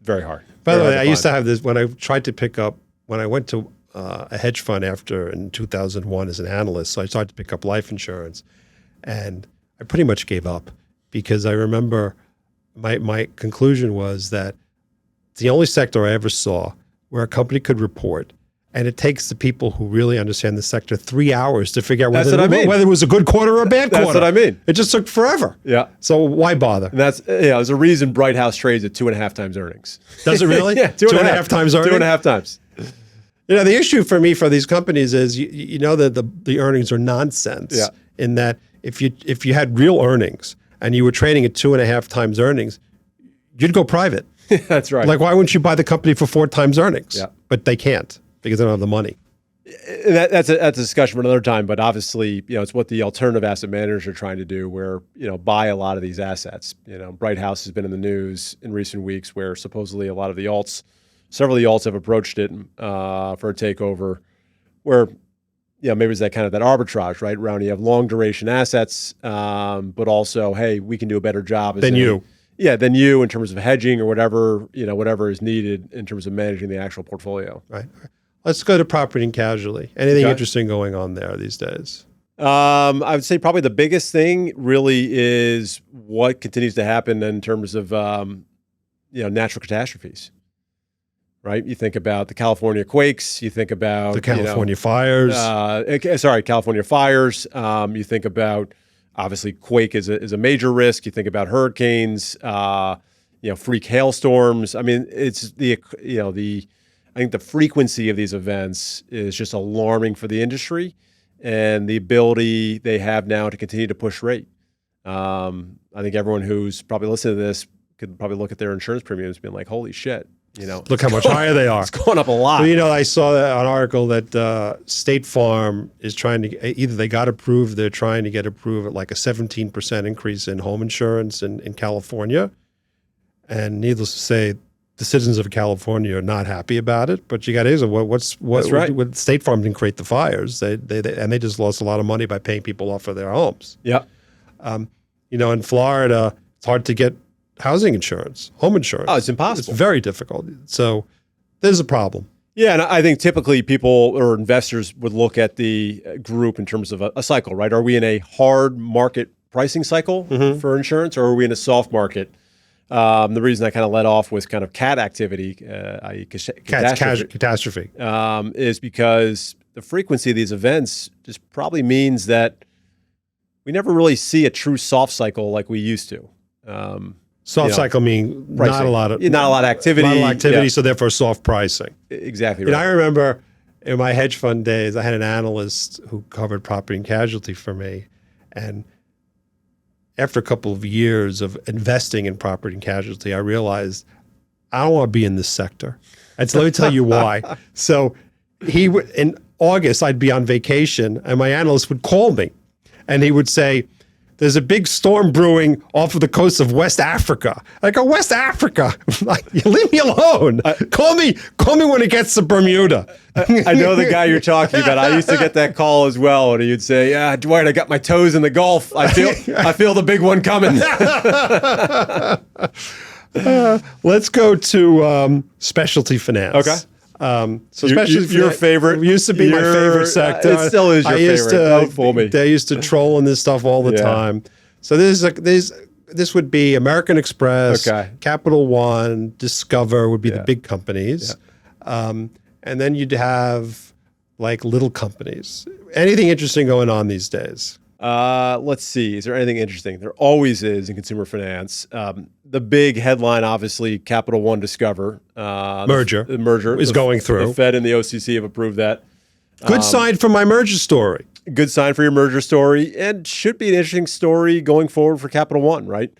Very hard. By the way, I used to have this when I tried to pick up, when I went to a hedge fund in 2001 as an analyst, so I started to pick up life insurance. And I pretty much gave up because I remember my conclusion was that it's the only sector I ever saw where a company could report, and it takes the people who really understand the sector 3 hours to figure out whether it was a good quarter or a bad quarter. That's what I mean. It just took forever. Yeah. So why bother? And that's there's a reason Bright House trades at 2.5 times earnings. Does it really? Yeah, 2.5 times earnings. 2.5 times. The issue for me for these companies is you know that the earnings are nonsense. Yeah. In that if you had real earnings and you were trading at 2.5 times earnings, you'd go private. That's right. Like, why wouldn't you buy the company for 4 times earnings? Yeah. But they can't because they don't have the money. That's a discussion for another time, but obviously, it's what the alternative asset managers are trying to do, where, buy a lot of these assets. Bright House has been in the news in recent weeks where supposedly a lot of the several of the alts have approached it for a takeover, where, maybe it's that kind of that arbitrage, right? Around you have long duration assets, but also, hey, we can do a better job Than you. Yeah, than you in terms of hedging or whatever is needed in terms of managing the actual portfolio. Right. Let's go to property and casualty. Anything interesting going on there these days? I would say probably the biggest thing really is what continues to happen in terms of natural catastrophes. Right? You think about the California quakes. You think about the California fires. California fires. You think about obviously quake is a major risk. You think about hurricanes. Freak hailstorms. I mean, it's I think the frequency of these events is just alarming for the industry, and the ability they have now to continue to push rate. I think everyone who's probably listening to this could probably look at their insurance premiums being like, holy shit, look how much higher they are. It's going up a lot. Well, I saw an article that State Farm is trying to, either they got approved, they're trying to get approved at like a 17% increase in home insurance in California. And needless to say, the citizens of California are not happy about it, but you got to ask, That's right. What State Farm didn't create the fires. They just lost a lot of money by paying people off for their homes. Yeah. In Florida, it's hard to get housing insurance, home insurance. Oh, it's impossible. It's very difficult. So there's a problem. Yeah, and I think typically people or investors would look at the group in terms of a cycle, right? Are we in a hard market pricing cycle for insurance, or are we in a soft market? The reason I kind of led off with kind of cat activity, catastrophe, is because the frequency of these events just probably means that we never really see a true soft cycle like we used to. Soft cycle meaning pricing. not a lot of activity. Not a lot of activity, so therefore soft pricing. Exactly right. I remember in my hedge fund days, I had an analyst who covered property and casualty for me, and after a couple of years of investing in property and casualty, I realized I don't want to be in this sector. And so let me tell you why. So in August, I'd be on vacation, and my analyst would call me, and he would say, there's a big storm brewing off of the coast of West Africa. I go, West Africa? Like, you leave me alone. Call me when it gets to Bermuda. I know the guy you're talking about. I used to get that call as well, and he'd say, "Yeah, Dwight, I got my toes in the Gulf. I feel the big one coming." Let's go to specialty finance. Okay. So specialty your favorite used to be my favorite sector. It still is your favorite. Don't fool me. They used to troll in this stuff all the time. So this would be American Express, Capital One, Discover would be the big companies. Yeah. And then you'd have like little companies. Anything interesting going on these days? Let's see. Is there anything interesting? There always is in consumer finance. The big headline, obviously, Capital One Discover. Merger. The merger is going through. The Fed and the OCC have approved that. Good sign for my merger story. Good sign for your merger story, and should be an interesting story going forward for Capital One, right?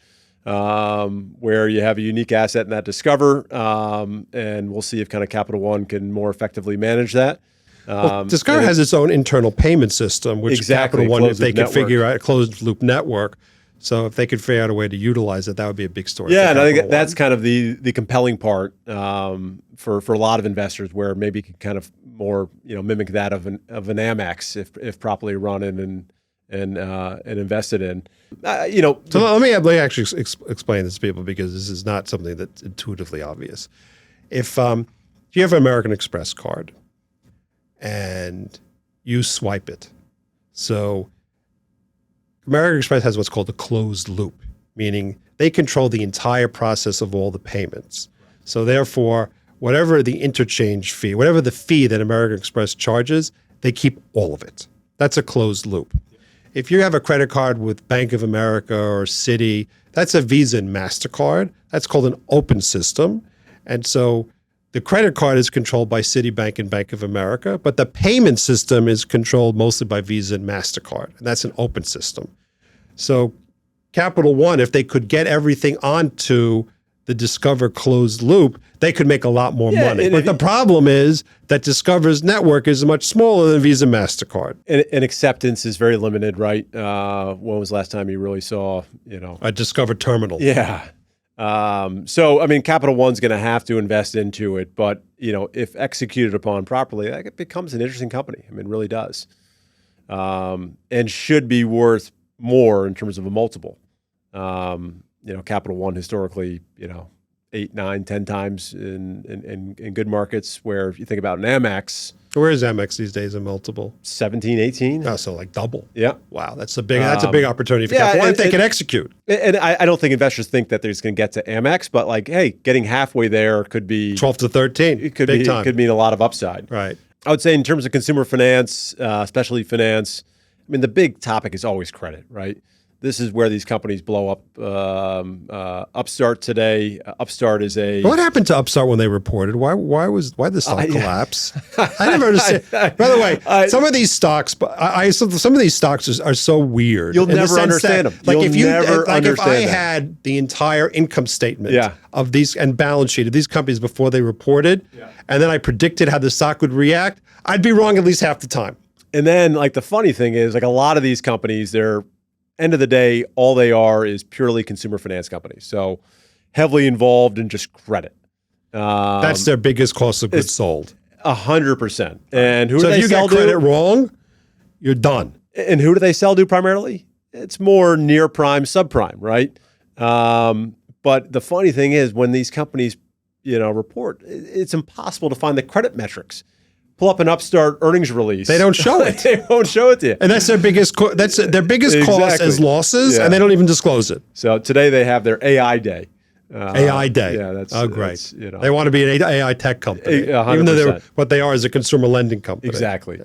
Where you have a unique asset in that Discover, and we'll see if kind of Capital One can more effectively manage that. Discover has its own internal payment system, which Capital One, if they could figure out a closed loop network. So if they could figure out a way to utilize it, that would be a big story. Yeah, and I think that's kind of the compelling part for a lot of investors, where maybe you can kind of more mimic that of an Amex if properly run and invested in. So let me actually explain this to people, because this is not something that's intuitively obvious. If you have an American Express card and you swipe it, so American Express has what's called a closed loop, meaning they control the entire process of all the payments. So therefore, whatever the interchange fee, whatever the fee that American Express charges, they keep all of it. That's a closed loop. If you have a credit card with Bank of America or Citi, that's a Visa and MasterCard. That's called an open system. And so the credit card is controlled by Citibank and Bank of America, but the payment system is controlled mostly by Visa and MasterCard. And that's an open system. So Capital One, if they could get everything onto the Discover closed loop, they could make a lot more money. But the problem is that Discover's network is much smaller than Visa MasterCard. And acceptance is very limited, right? When was the last time you really saw, a Discover terminal? Yeah. So, I mean, Capital One's going to have to invest into it, but, if executed upon properly, it becomes an interesting company. I mean, it really does. And should be worth more in terms of a multiple. Capital One historically, 8, 9, 10 times in good markets, where if you think about an Amex. Where is Amex these days in multiple? 17, 18. Oh, so like double. Yeah. Wow, that's a big opportunity for Capital One if they can execute. And I don't think investors think that they're just going to get to Amex, but hey, getting halfway there could be 12 to 13. It could big be time. It could mean a lot of upside. Right. I would say in terms of consumer finance, specialty finance, I mean, the big topic is always credit, right? This is where these companies blow up. Upstart today. Upstart is a. What happened to Upstart when they reported? Why did the stock collapse? I never understand. By the way, some of these stocks, some of these stocks are so weird. You'll never understand them. If I had the entire income statement of these and balance sheet of these companies before they reported, and then I predicted how the stock would react, I'd be wrong at least half the time. And then, the funny thing is, a lot of these companies, they're end of the day, all they are is purely consumer finance companies. So heavily involved in just credit. That's their biggest cost of goods sold. 100%. And who do so they if you sell get credit to? wrong, you're done. And who do they sell to primarily? It's more near prime, subprime, right? But the funny thing is, when these companies, report, it's impossible to find the credit metrics. Pull up an Upstart earnings release. They don't show it. They won't show it to you. And that's their biggest cost as losses, and they don't even disclose it. So today they have their AI day. AI day. Yeah, that's great. They want to be an AI tech company, 100%. even though what they are is a consumer lending company. Exactly.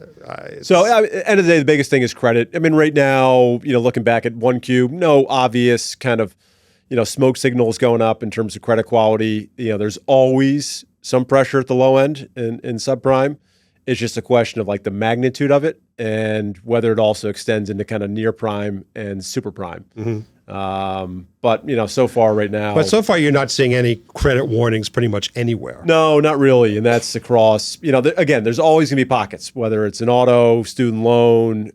So end of the day, the biggest thing is credit. I mean, right now, looking back at 1Q, no obvious kind of, smoke signals going up in terms of credit quality. There's always some pressure at the low end in subprime. It's just a question of the magnitude of it and whether it also extends into kind of near prime and super prime. Mm-hmm. But so far right now. But so far you're not seeing any credit warnings pretty much anywhere. No, not really. And that's across, again, there's always going to be pockets, whether it's an auto, student loan,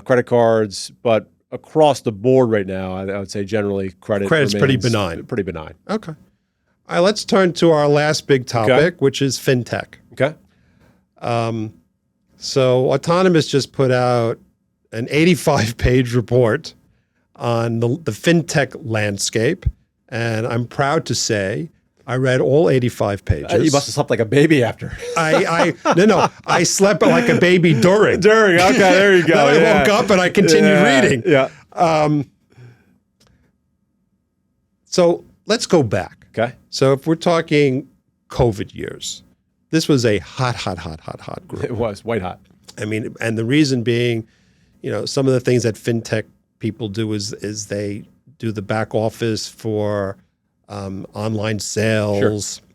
credit cards, but across the board right now, I would say generally credit's pretty benign. Pretty benign. Okay. All right, let's turn to our last big topic, which is FinTech. Okay. So Autonomous just put out an 85-page report on the FinTech landscape, and I'm proud to say I read all 85 pages. You must have slept like a baby after. I slept like a baby during. Okay, there you go. Then I woke up and I continued reading. Yeah. So let's go back. Okay. So if we're talking COVID years, this was a hot group. It was white hot. I mean, and the reason being, some of the things that FinTech people do is they do the back office for online sales. Sure.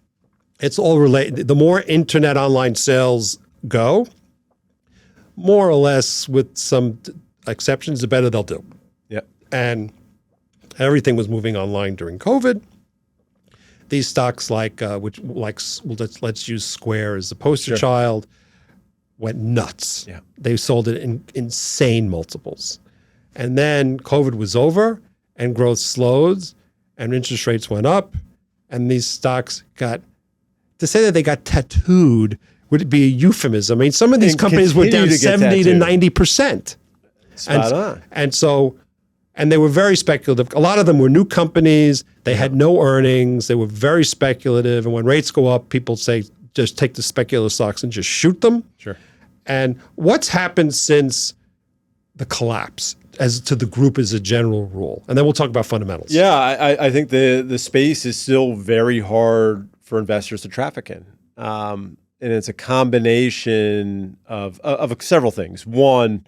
It's all related. The more internet online sales go, more or less with some exceptions, the better they'll do. Yeah. And everything was moving online during COVID. These stocks let's use Square as the poster child, went nuts. Yeah. They sold it in insane multiples. And then COVID was over and growth slowed and interest rates went up and these stocks to say that they got tattooed would be a euphemism. I mean, some of these companies were down 70 to 90%. Spot on. And they were very speculative. A lot of them were new companies. They had no earnings. They were very speculative. And when rates go up, people say, just take the speculative stocks and just shoot them. Sure. And what's happened since the collapse? as to the group as a general rule? And then we'll talk about fundamentals. Yeah, I think the space is still very hard for investors to traffic in. And it's a combination of several things. One,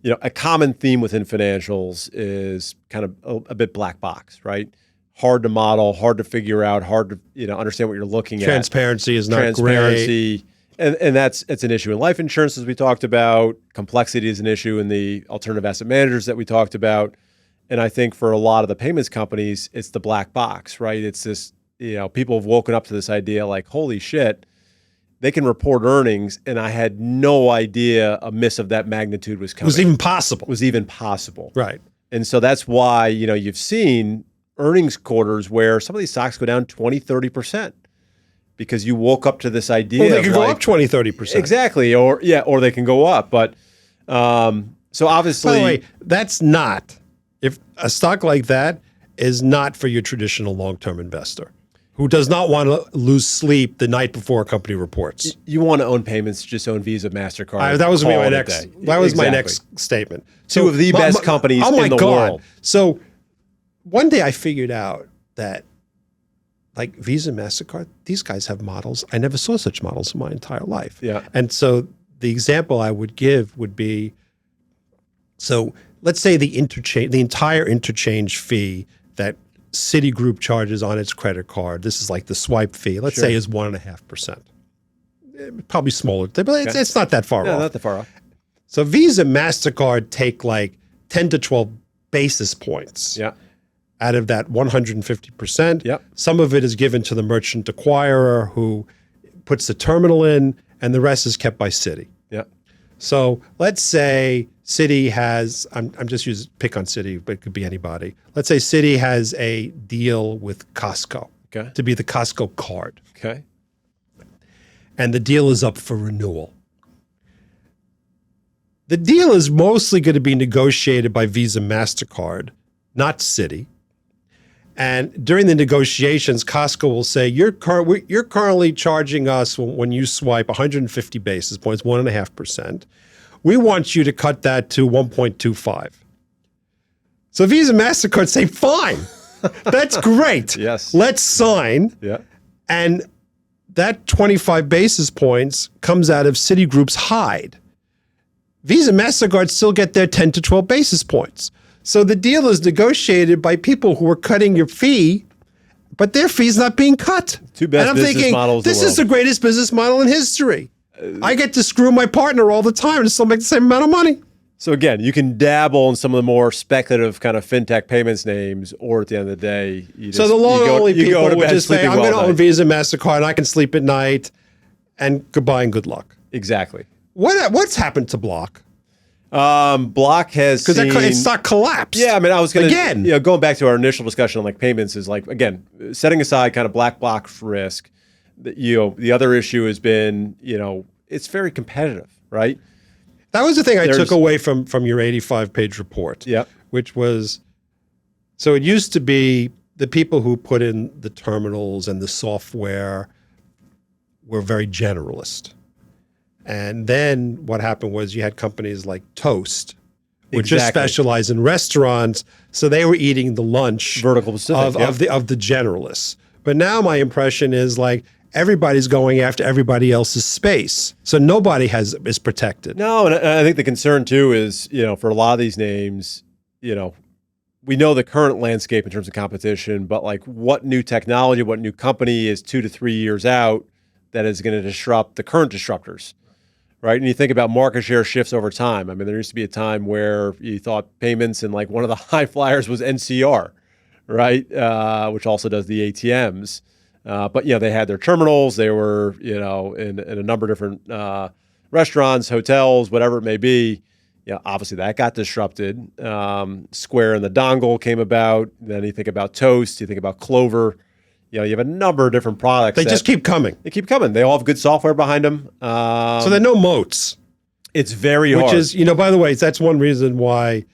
a common theme within financials is kind of a bit black box, right? Hard to model, hard to figure out, hard to understand what you're looking at. Transparency is not great. And it's an issue in life insurance, as we talked about. Complexity is an issue in the alternative asset managers that we talked about. And I think for a lot of the payments companies, it's the black box, right? It's this, people have woken up to this idea like, holy shit, they can report earnings, and I had no idea a miss of that magnitude was coming. Was even possible. Right. And so that's why, you've seen earnings quarters where some of these stocks go down 20, 30%. Because you woke up to this idea. Well, they could go up 20, 30%. Exactly. Or they can go up. But so obviously. By the way, that's not, if a stock like that is not for your traditional long-term investor who does not want to lose sleep the night before a company reports. You want to own payments, just own Visa, MasterCard. That was my next statement. Two of the best companies in the world. So one day I figured out that like Visa, MasterCard, these guys have models. I never saw such models in my entire life. Yeah. And so the example I would give would be, so let's say the entire interchange fee that Citigroup charges on its credit card, this is like the swipe fee, let's say is 1.5%. Probably smaller, but it's not that far off. Not that far off. So Visa, MasterCard take like 10 to 12 basis points. Yeah. Out of that 150%. Yep. Some of it is given to the merchant acquirer who puts the terminal in, and the rest is kept by Citi. Yep. So let's say Citi has, I'm just pick on Citi, but it could be anybody. Let's say Citi has a deal with Costco to be the Costco card. Okay. And the deal is up for renewal. The deal is mostly going to be negotiated by Visa, MasterCard, not Citi. And during the negotiations, Costco will say, you're currently charging us when you swipe 150 basis points, 1.5%. We want you to cut that to 1.25. So Visa, MasterCard say, fine, that's great. Yes. Let's sign. Yeah. And that 25 basis points comes out of Citigroup's hide. Visa, MasterCard still get their 10 to 12 basis points. So the deal is negotiated by people who are cutting your fee, but their fee's not being cut. Two best and I'm business thinking, models. This is the greatest business model in history. I get to screw my partner all the time and still make the same amount of money. So again, you can dabble in some of the more speculative kind of fintech payments names, or at the end of the day, so the long-only people would just say, I'm going to own Visa, MasterCard, and I can sleep at night, and goodbye and good luck. Exactly. What's happened to Block? Block has seen its stock collapsed. Yeah, I mean, I was going to again. Going back to our initial discussion on like payments is like, again, setting aside kind of black box risk. The other issue has been it's very competitive, right? That was the thing I took away from your 85-page report. Yeah, which was, so it used to be the people who put in the terminals and the software were very generalist. And then what happened was you had companies like Toast, which just specialize in restaurants. So they were eating the lunch vertical specific, of the generalists. But now my impression is like everybody's going after everybody else's space. So nobody is protected. No, and I think the concern too is, for a lot of these names, we know the current landscape in terms of competition, but like what new technology, what new company is 2 to 3 years out that is going to disrupt the current disruptors. Right. And you think about market share shifts over time. I mean, there used to be a time where you thought payments and like one of the high flyers was NCR, right? Which also does the ATMs. But, they had their terminals. They were, in a number of different restaurants, hotels, whatever it may be. Obviously that got disrupted. Square and the dongle came about. Then you think about Toast. You think about Clover. You have a number of different products. They just keep coming. They keep coming. They all have good software behind them. So there are no moats. It's very hard. Which is, by the way, that's one reason why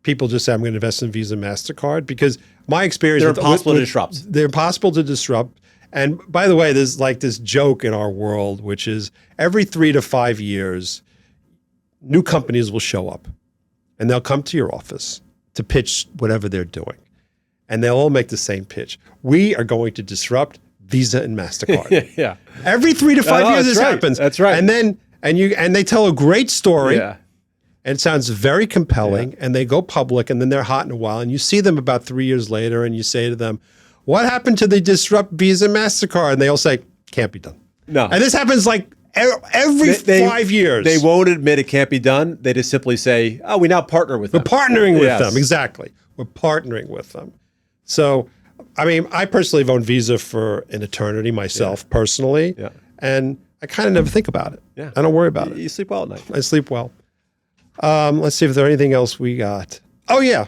people just say, I'm going to invest in Visa, MasterCard, because my experience— They're impossible to disrupt. They're impossible to disrupt. And by the way, there's like this joke in our world, which is every 3 to 5 years, new companies will show up. and they'll come to your office to pitch whatever they're doing. And they'll all make the same pitch. We are going to disrupt Visa and MasterCard. Yeah. Every 3 to 5 years this happens. That's right. And they tell a great story. Yeah. And it sounds very compelling. And they go public, and then they're hot in a while. And you see them about 3 years later, and you say to them, what happened to the disrupt Visa and MasterCard? And they all say, can't be done. No. And this happens like every 5 years. They won't admit it can't be done. They just simply say, oh, we now partner with them. We're partnering with them. Exactly. We're partnering with them. So, I mean, I personally have owned Visa for an eternity myself, personally. Yeah. And I kind of never think about it. Yeah. I don't worry about it. You sleep well at night. I sleep well. Let's see if there's anything else we got. Oh, yeah.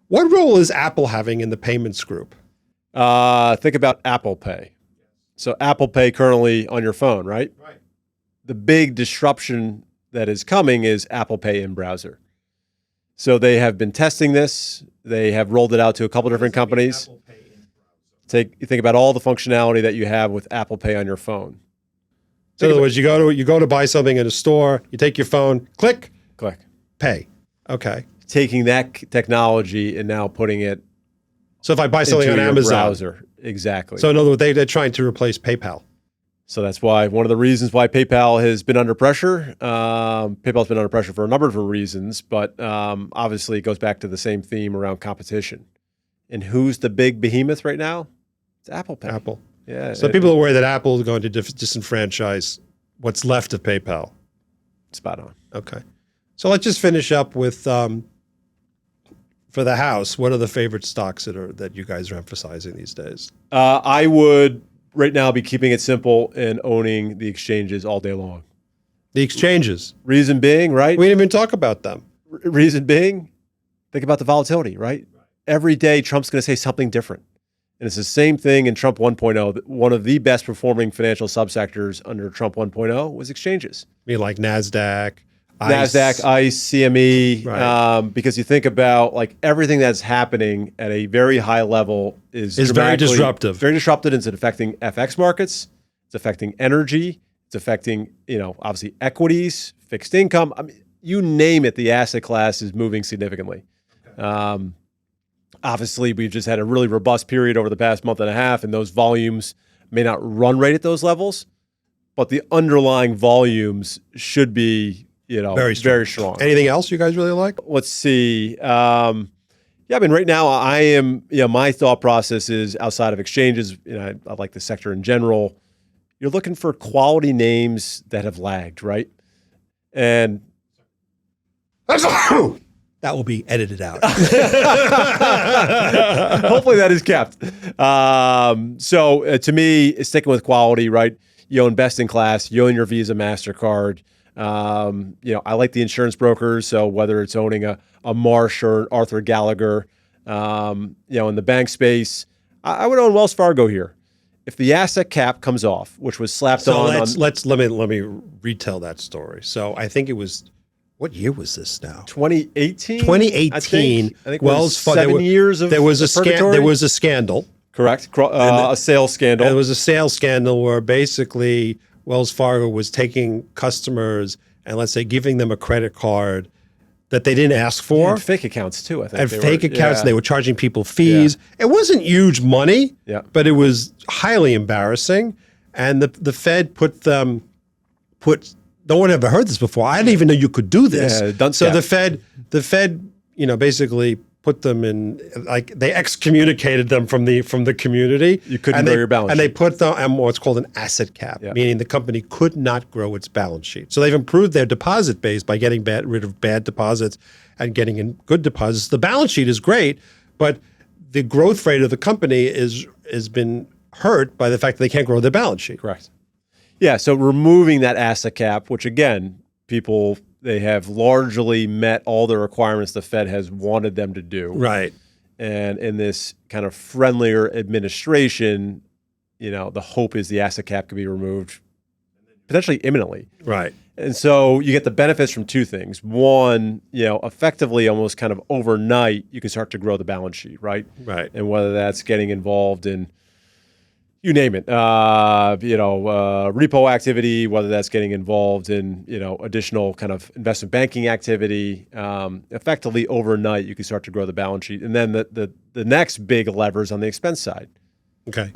What role is Apple having in the payments group? Think about Apple Pay. So Apple Pay currently on your phone, right? Right. The big disruption that is coming is Apple Pay in browser. So they have been testing this. They have rolled it out to a couple different companies. You think about all the functionality that you have with Apple Pay on your phone. So in other words, you go to buy something in a store, you take your phone, click, pay. Okay. Taking that technology and now putting it So if I buy something on into your Amazon, browser. Exactly. So in other words, they're trying to replace PayPal. So that's why one of the reasons why PayPal has been under pressure. PayPal's been under pressure for a number of different reasons, but obviously it goes back to the same theme around competition. And who's the big behemoth right now? It's Apple Pay. Apple. Yeah. So people are worried that Apple is going to disenfranchise what's left of PayPal. Spot on. Okay. So let's just finish up with, for the house, what are the favorite stocks that you guys are emphasizing these days? I would right now be keeping it simple and owning the exchanges all day long. The exchanges. Reason being, right? We didn't even talk about them. Reason being, think about the volatility, right? Every day Trump's going to say something different. And it's the same thing in Trump 1.0. One of the best performing financial subsectors under Trump 1.0 was exchanges. I mean, like NASDAQ, ICE, CME, Right. Because you think about like everything that's happening at a very high level is very disruptive. Very disruptive. It's affecting FX markets. It's affecting energy. It's affecting, obviously equities, fixed income. I mean, you name it, the asset class is moving significantly. Okay. Obviously, we've just had a really robust period over the past month and a half, and those volumes may not run right at those levels, but the underlying volumes should be, very strong. Anything else you guys really like? Let's see. I mean, right now I am, my thought process is outside of exchanges, I like the sector in general. You're looking for quality names that have lagged, right? And that will be edited out. Hopefully that is kept. So to me, sticking with quality, right? You own best in class, you own your Visa, MasterCard. I like the insurance brokers. So whether it's owning a Marsh or an Arthur Gallagher, in the bank space, I would own Wells Fargo here. If the asset cap comes off, which was slapped on. Let me retell that story. So I think it was, what year was this now? 2018. 2018. I think Wells Fargo. 7 years of there was a scandal. Correct. A sales scandal. It was a sales scandal where basically Wells Fargo was taking customers and, let's say, giving them a credit card that they didn't ask for. And fake accounts too, I think. And fake accounts. Yeah. They were charging people fees. Yeah. It wasn't huge money, but it was highly embarrassing. And the Fed no one ever heard this before. I didn't even know you could do this. Yeah, so the Fed, basically put them in, like, they excommunicated them from the community. You couldn't grow your balance sheet. And they put them on what's called an asset cap, meaning the company could not grow its balance sheet. So they've improved their deposit base by getting rid of bad deposits and getting in good deposits. The balance sheet is great, but the growth rate of the company has been hurt by the fact that they can't grow their balance sheet. Correct. Yeah, so removing that asset cap, which again, they have largely met all the requirements the Fed has wanted them to do. Right. And in this kind of friendlier administration, the hope is the asset cap could be removed potentially imminently. Right. And so you get the benefits from two things. One, effectively almost kind of overnight, you can start to grow the balance sheet, right? Right. And whether that's getting involved in You name it, repo activity, whether that's getting involved in, additional kind of investment banking activity. Effectively overnight, you can start to grow the balance sheet. And then the next big levers on the expense side. Okay.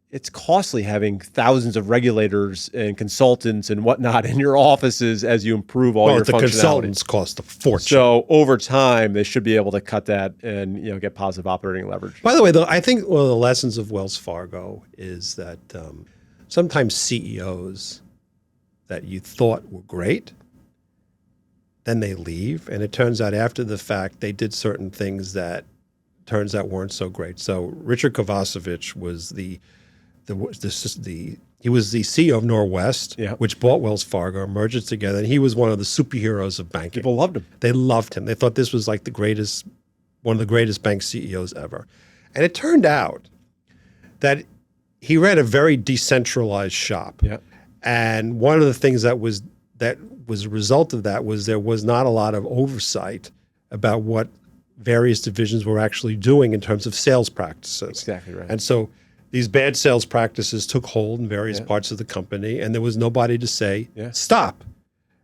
It's costly having thousands of regulators and consultants and whatnot in your offices as you improve all your functionality. The consultants cost a fortune. So over time, they should be able to cut that and get positive operating leverage. By the way, though, I think one of the lessons of Wells Fargo is that sometimes CEOs that you thought were great, then they leave, and it turns out after the fact they did certain things that turns out weren't so great. So Richard Kovacevic was he was the CEO of Norwest, which bought Wells Fargo, merged it together, and he was one of the superheroes of banking. People loved him. They loved him. They thought this was like one of the greatest bank CEOs ever. And it turned out that he ran a very decentralized shop. Yeah. And one of the things that was a result of that was there was not a lot of oversight about what various divisions were actually doing in terms of sales practices. Exactly right. And so these bad sales practices took hold in various parts of the company, and there was nobody to say, stop.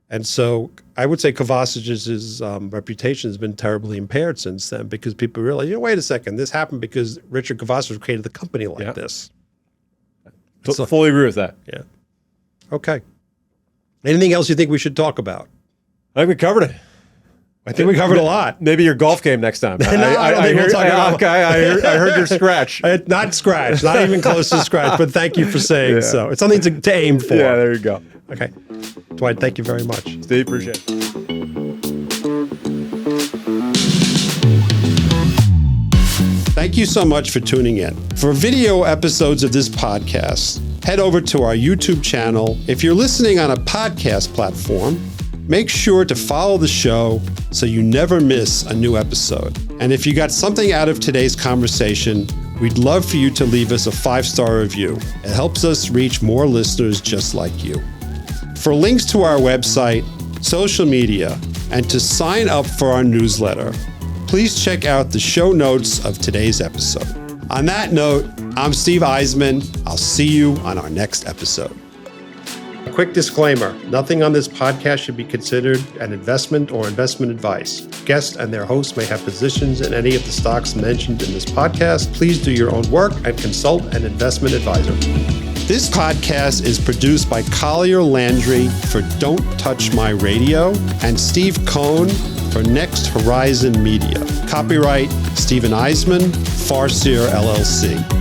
And so I would say Kovacevic's reputation has been terribly impaired since then because people realize, wait a second, this happened because Richard Kovacevic created the company like this. So, fully agree with that. Yeah. Okay. Anything else you think we should talk about? I think we covered it. I think we covered a lot. Maybe your golf game next time. I heard your scratch. Not scratch, not even close to scratch, but thank you for saying so. It's something to aim for. Yeah, there you go. Okay. Dwight, thank you very much. Steve, appreciate it. Thank you so much for tuning in. For video episodes of this podcast, head over to our YouTube channel. If you're listening on a podcast platform, make sure to follow the show so you never miss a new episode. And if you got something out of today's conversation, we'd love for you to leave us a 5-star review. It helps us reach more listeners just like you. For links to our website, social media, and to sign up for our newsletter, please check out the show notes of today's episode. On that note, I'm Steve Eisman. I'll see you on our next episode. A quick disclaimer, nothing on this podcast should be considered an investment or investment advice. Guests and their hosts may have positions in any of the stocks mentioned in this podcast. Please do your own work and consult an investment advisor. This podcast is produced by Collier Landry for Don't Touch My Radio and Steve Cohn for Next Horizon Media. Copyright Stephen Eisman, Farseer LLC.